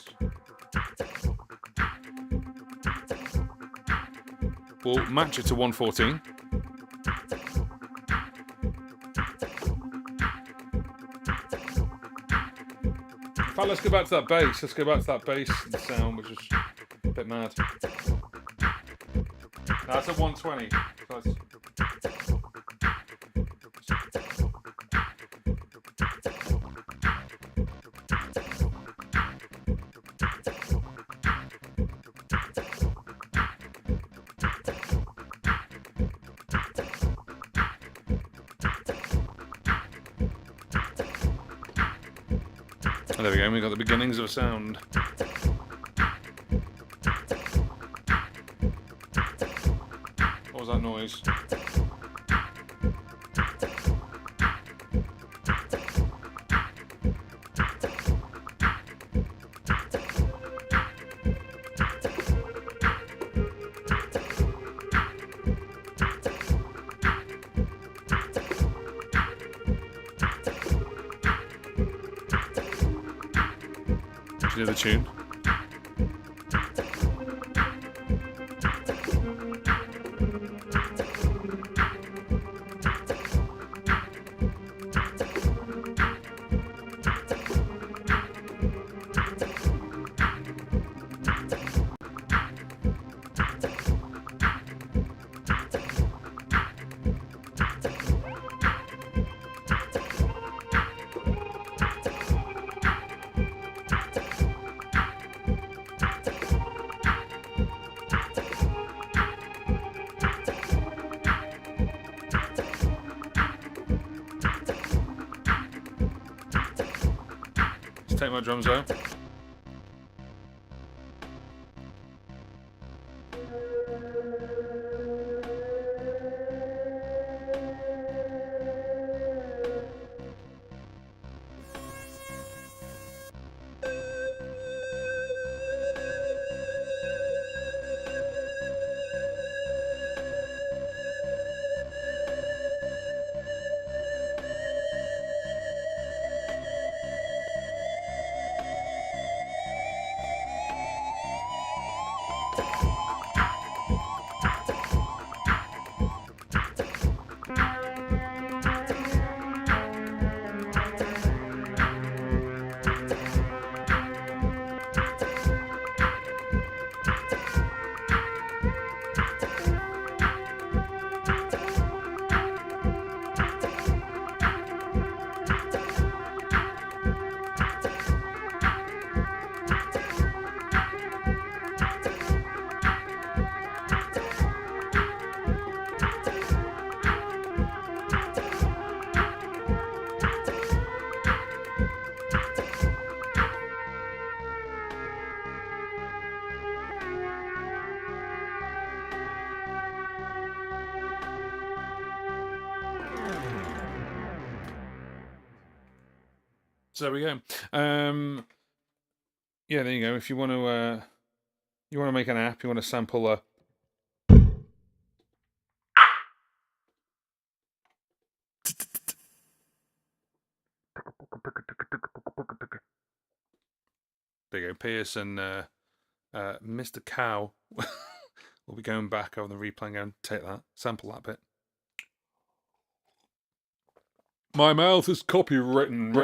we'll match it to 114. In fact, let's go back to that bass. Let's go back to that bass sound, which is a bit mad. That's at 120. Oh, there we go, we got the beginnings of a sound. What was that noise? to do the tune. Take my drums out. So there we go. Yeah, there you go. If you want to make an app, you want to sample a there you go. Pierce and Mr. Cow will be going back over the replay and going, take that, sample that bit. My mouth is copywritten,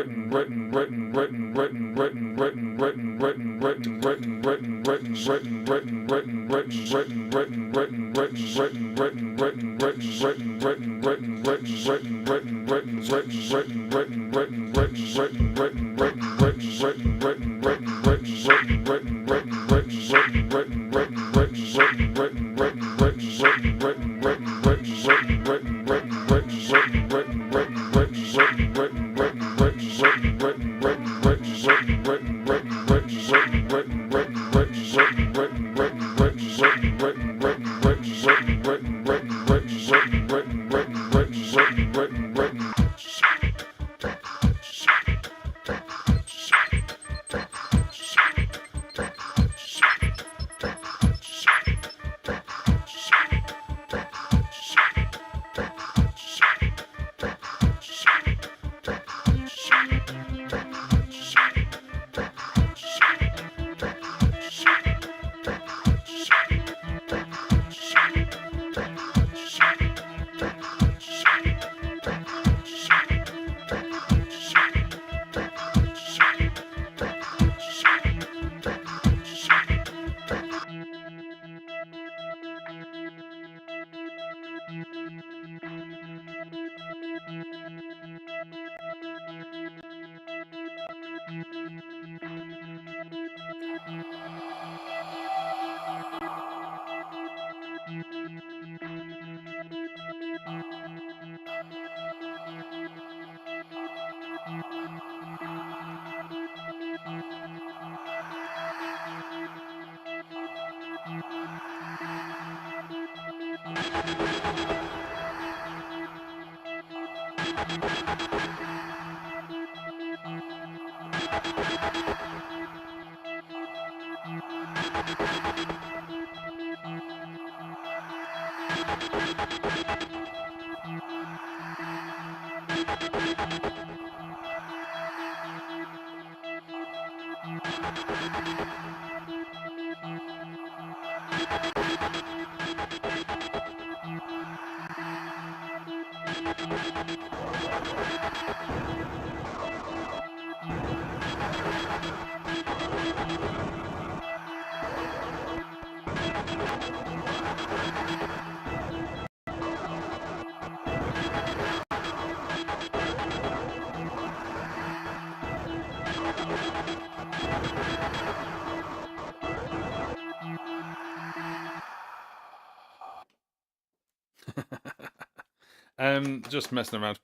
Just messing around.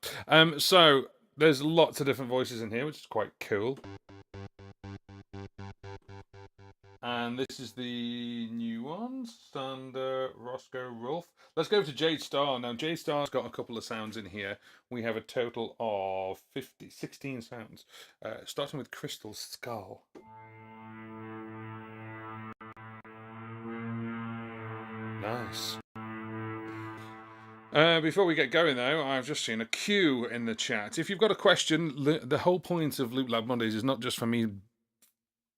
So there's lots of different voices in here, which is quite cool. And this is the new one, Sander Roscoe Rolf. Let's go to Jade Star. Now, Jade Star's got a couple of sounds in here. We have a total of 16 sounds, starting with Crystal Skull. Nice. Before we get going, though, I've just seen a Q in the chat. If you've got a question, the whole point of LoopLab Mondays is not just for me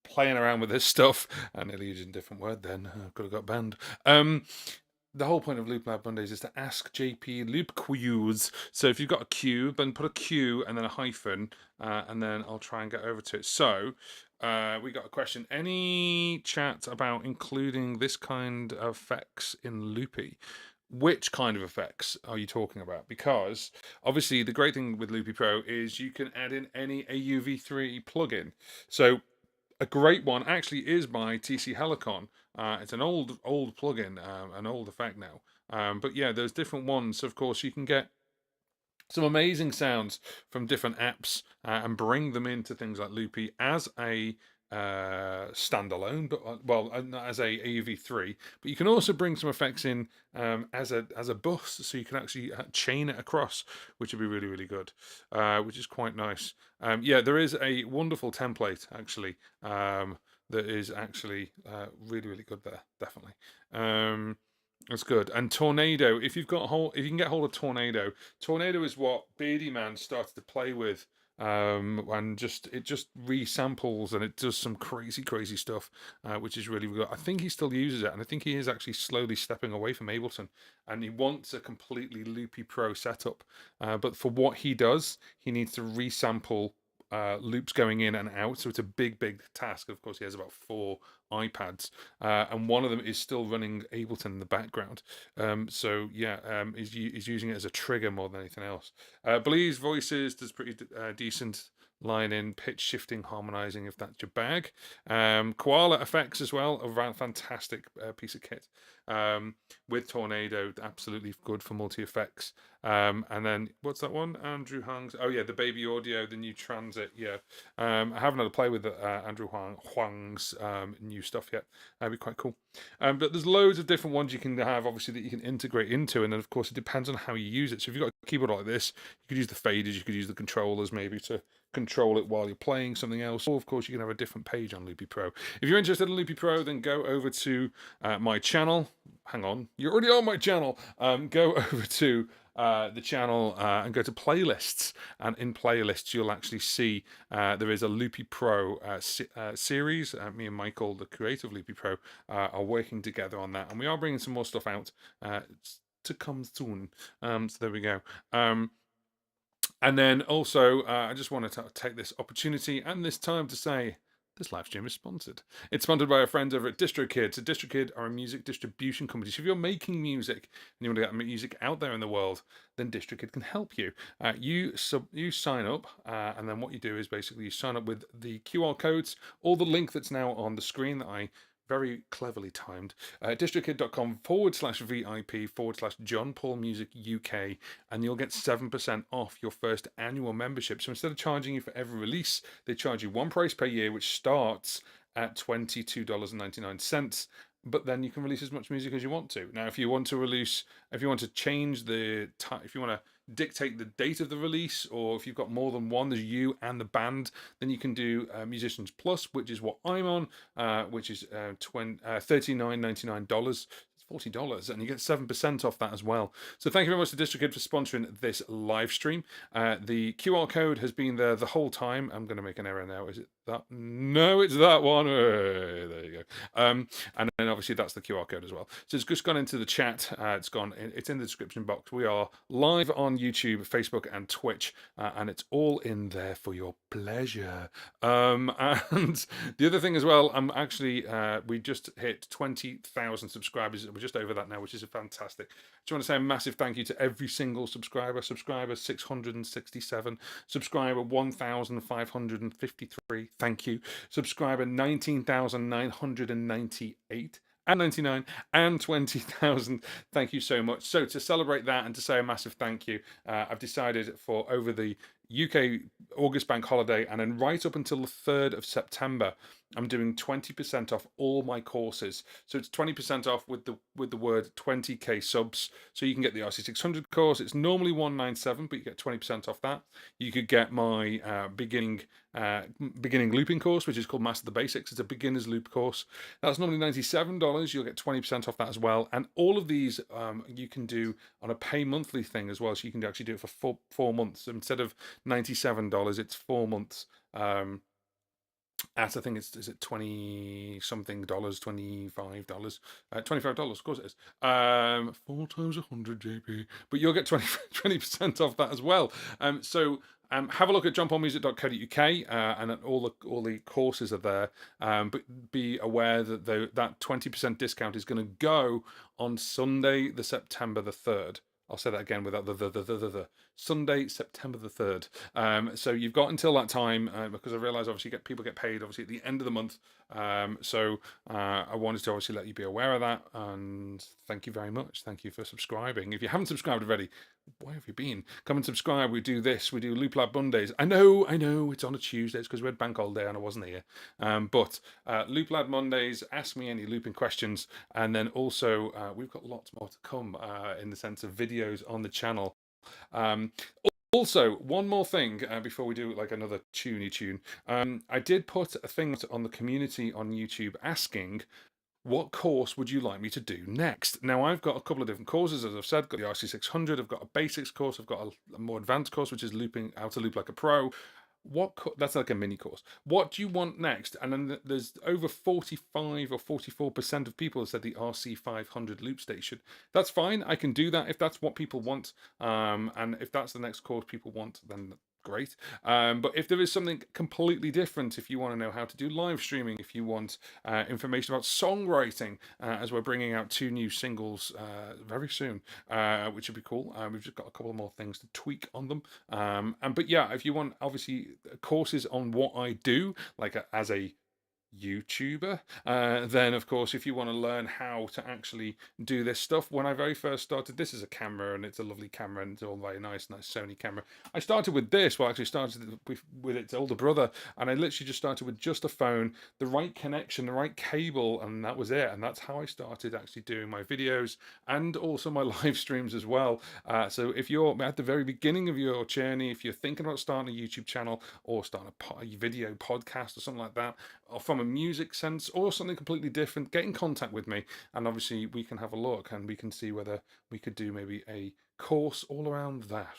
playing around with this stuff. I nearly used a different word then. I could have got banned. The whole point of LoopLab Mondays is to ask JP loop Qs. So if you've got a Q, then put a Q and then a hyphen, and then I'll try and get over to it. So we got a question. Any chat about including this kind of effects in Loopy? Which kind of effects are you talking about? Because obviously the great thing with Loopy Pro is you can add in any AUV3 plugin. So a great one actually is by TC Helicon. It's an old plugin, an old effect now. But yeah, there's different ones. So of course, you can get some amazing sounds from different apps and bring them into things like Loopy as a standalone, but not as a AUV3. But you can also bring some effects in as a bus, so you can actually chain it across, which would be really, really good, which is quite nice. Yeah, there is a wonderful template actually that is actually really, really good there, definitely. That's good. And Tornado, if you can get hold of Tornado, Tornado is what Beardy Man started to play with, and it just resamples and it does some crazy stuff, which is really good. I think he still uses it, and I think he is actually slowly stepping away from Ableton, and he wants a completely Loopy Pro setup. But for what he does, he needs to resample loops going in and out, so it's a big task. Of course, he has about 4 iPads, and one of them is still running Ableton in the background. So yeah, he's using it as a trigger more than anything else. Blee's voices does pretty decent line in, pitch shifting, harmonizing, if that's your bag. Koala effects as well, a fantastic piece of kit. With Tornado, absolutely good for multi effects. And then what's that one? Andrew Huang's. Oh yeah, the Baby Audio, the new Transit. Yeah, I haven't had a play with Andrew Huang's new stuff yet. That'd be quite cool. But there's loads of different ones you can have, obviously, that you can integrate into, and then of course it depends on how you use it. So if you've got a keyboard like this, you could use the faders, you could use the controllers maybe to control it while you're playing something else, or of course you can have a different page on Loopy Pro. If you're interested in Loopy Pro, then go over to my channel. Hang on, you're already on my channel. Go over to the channel and go to playlists, and in playlists you'll actually see there is a Loopy Pro series. Me and Michael, the creator of Loopy Pro, are working together on that, and we are bringing some more stuff out to come soon. So there we go. And then also, I just want to take this opportunity and this time to say this live stream is sponsored. It's sponsored by our friends over at DistroKid. So DistroKid are a music distribution company. So if you're making music and you want to get music out there in the world, then DistroKid can help you. You sign up, and then what you do is basically you sign up with the QR codes or the link that's now on the screen that I very cleverly timed. distrokid.com/VIP/John Paul Music UK, and you'll get 7% off your first annual membership. So instead of charging you for every release, they charge you one price per year, which starts at $22.99. But then you can release as much music as you want to. Now, if you want to change if you want to dictate the date of the release, or if you've got more than one, there's you and the band, then you can do Musicians Plus, which is what I'm on, which is $39.99. It's $40, and you get 7% off that as well. So thank you very much to DistroKid for sponsoring this live stream. The QR code has been there the whole time. I'm going to make an error now. Is it that? No, it's that one. There you go. And then obviously that's the QR code as well. So it's just gone into the chat. It's in the description box. We are live on YouTube, Facebook, and Twitch, and it's all in there for your pleasure. And the other thing as well, I'm actually we just hit 20,000 subscribers. We're just over that now, which is fantastic. Just want to say a massive thank you to every single subscriber. Subscriber 667, subscriber 1,553. Thank you. Subscriber 19,998. And 99 and 20,000. Thank you so much. So to celebrate that and to say a massive thank you, I've decided for over the UK August bank holiday and then right up until the 3rd of September, I'm doing 20% off all my courses. So it's 20% off with the word 20k subs. So you can get the RC600 course. It's normally $197, but you get 20% off that. You could get my beginning looping course, which is called Master the Basics. It's a beginner's loop course. That's normally $97. You'll get 20% off that as well. And all of these you can do on a pay monthly thing as well. So you can actually do it for 4 months. Instead of $97, it's 4 months. I think is it 20 something dollars, $25, $25, of course it is. 4 times 100 JP, but you'll get 20% off that as well. So have a look at jumponmusic.co.uk, and all the courses are there. But be aware that that 20% discount is going to go on Sunday, the September the 3rd. I'll say that again without the Sunday, September the 3rd. So you've got until that time, because I realise obviously people get paid obviously at the end of the month. So I wanted to obviously let you be aware of that, and thank you very much. Thank you for subscribing. If you haven't subscribed already, where have you been? Come and subscribe. We do this. We do LoopLab Mondays. I know. It's on a Tuesday. It's because we had bank holiday and I wasn't here. But LoopLab Mondays. Ask me any looping questions, and then also we've got lots more to come in the sense of videos on the channel. Also, one more thing before we do like another tune. I did put a thing on the community on YouTube asking, what course would you like me to do next? Now, I've got a couple of different courses, as I've said. I've got the RC600, I've got a basics course, I've got a more advanced course, which is looping how to loop like a pro. That's like a mini course. What do you want next? And then there's over 45 or 44% of people have said the RC500 loop station. That's fine. I can do that if that's what people want. And if that's the next course people want, then great. But if there is something completely different, if you want to know how to do live streaming, if you want information about songwriting, as we're bringing out 2 new singles very soon, which would be cool. We've just got a couple more things to tweak on them. But yeah, if you want obviously courses on what I do, like as a YouTuber, then of course if you want to learn how to actually do this stuff, when I very first started, this is a camera and it's a lovely camera and it's all very nice Sony camera. I started with this, well actually started with its older brother, and I literally just started with just a phone, the right connection, the right cable, and that was it. And that's how I started actually doing my videos and also my live streams as well. So if you're at the very beginning of your journey, if you're thinking about starting a YouTube channel or starting a video podcast or something like that, or from a music sense or something completely different, get in contact with me, and obviously we can have a look and we can see whether we could do maybe a course all around that.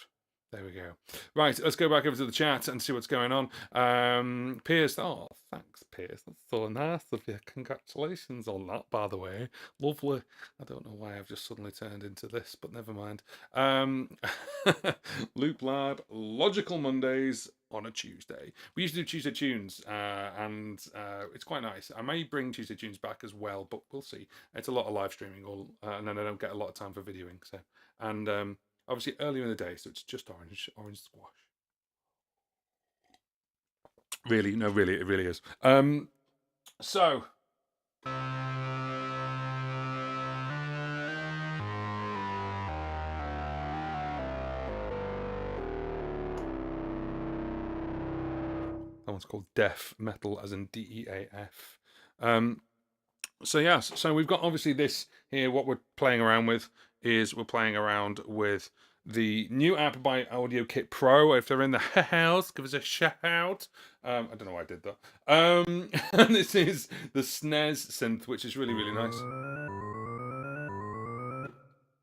There we go. Right, let's go back over to the chat and see what's going on. Piers, oh, thanks, Piers. That's so nice of you. Congratulations on that, by the way. Lovely. I don't know why I've just suddenly turned into this, but never mind. LoopLab, Logical Mondays on a Tuesday. We used to do Tuesday tunes, and it's quite nice. I may bring Tuesday tunes back as well, but we'll see. It's a lot of live streaming, and then I don't get a lot of time for videoing. So, and obviously earlier in the day, so it's just orange squash. Really, no, really, it really is. So. That one's called Deaf Metal, as in DEAF. So yes, so we've got obviously this here. What we're playing around with is we're playing around with the new app by Audio Kit Pro. If they're in the house, give us a shout out. I don't know why I did that. And this is the SNES synth, which is really, really nice.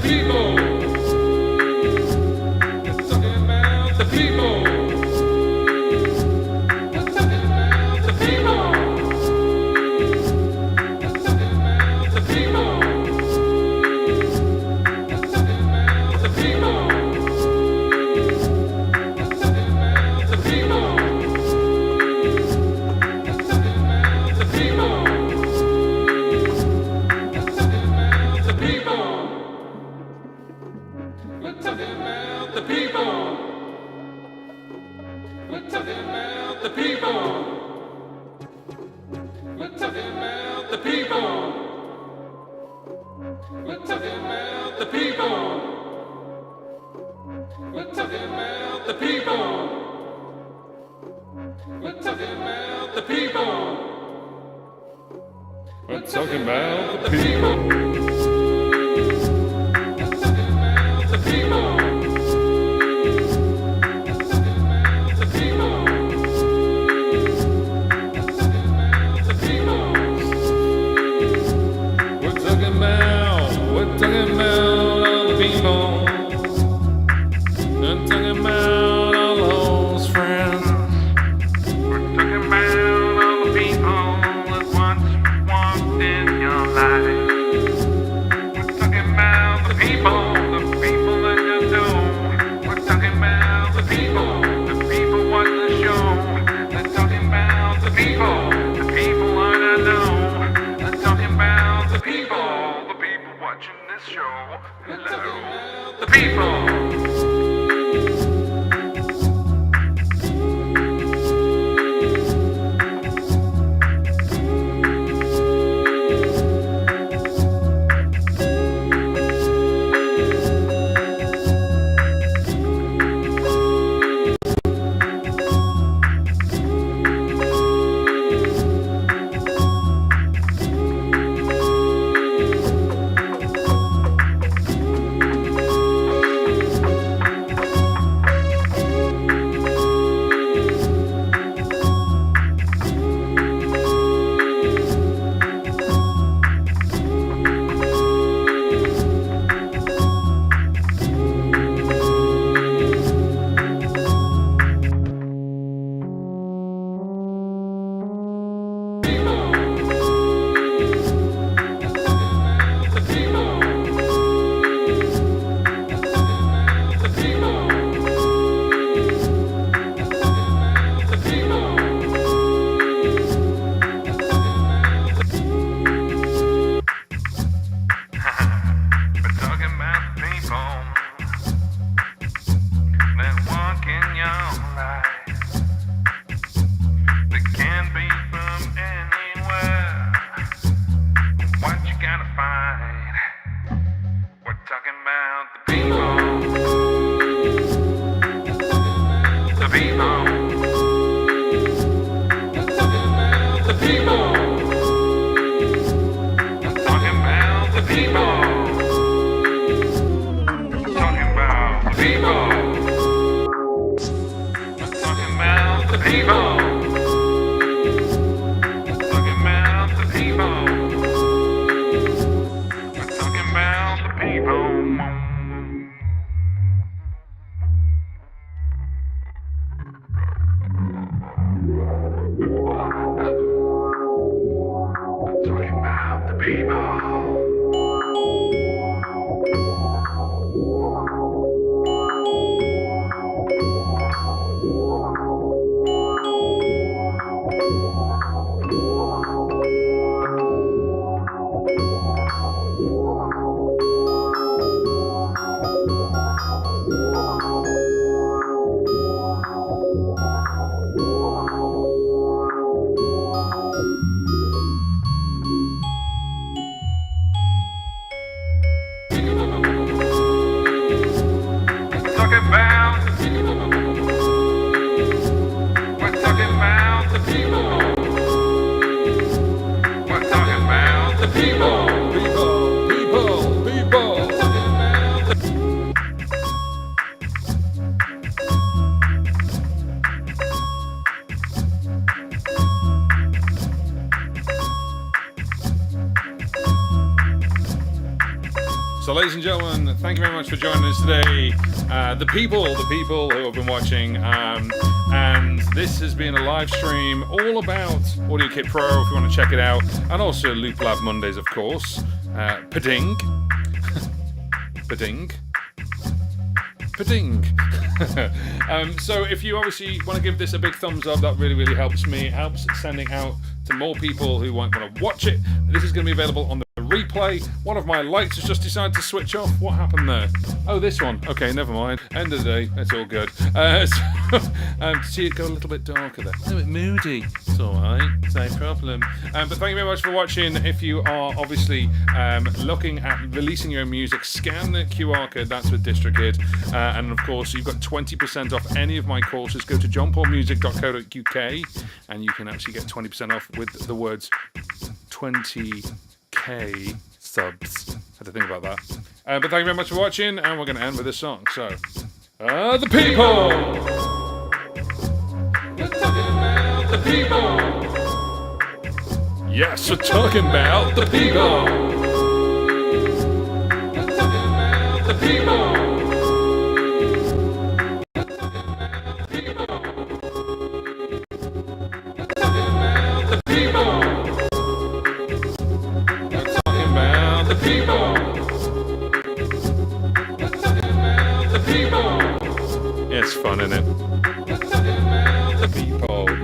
people. We're talking about the people. We're talking about the people. We're talking about the people. We're talking about the people. We're talking about the people. We're talking about the people. We're talking about the people. We're talking about the people. We're talking about the people. We're talking about the people. We're talking about the people. We're talking about the people. We're talking about the people. The people. Talking about the people. So, ladies and gentlemen, thank you very much for joining us today. The people who have been watching, and this has been a live stream all about Audio Kit Pro if you want to check it out, and also LoopLab Mondays, of course. Pading. Pading. Pading. So if you obviously want to give this a big thumbs up, that really, really helps me. It helps sending out to more people who want to watch it. This is going to be available on the replay. One of my lights has just decided to switch off. What happened there? Oh, this one. Okay, never mind. End of the day. It's all good. See it go a little bit darker there. A little bit moody. It's all right. It's no problem. But thank you very much for watching. If you are obviously looking at releasing your own music, scan the QR code. That's with DistroKid. And of course, you've got 20% off any of my courses. Go to johnpaulmusic.co.uk and you can actually get 20% off with the words 20K subs. Had to think about that. But thank you very much for watching, and we're going to end with this song. So, the people! We're talking about the people! Yes, we're talking about the people! We're talking about the people! We're talking about the people! We're talking about the people! The people. We're talking about the people. It's fun, isn't it? We're talking about the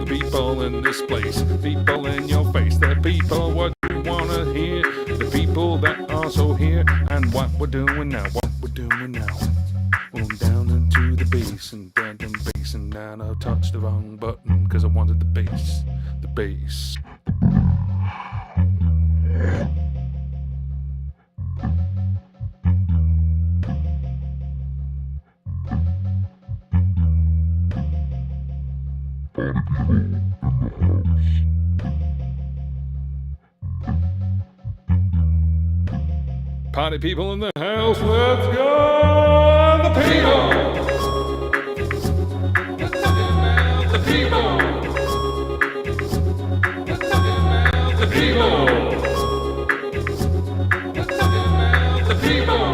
people in this place, people in your face. The people what you wanna hear, the people that are so here, and what we're doing now, Going down into the bass and down and bass, and down I touched the wrong button because I wanted the bass. Party people in the house, let's go! The people! We're talking about the people! We're talking about the people! We're talking about the people!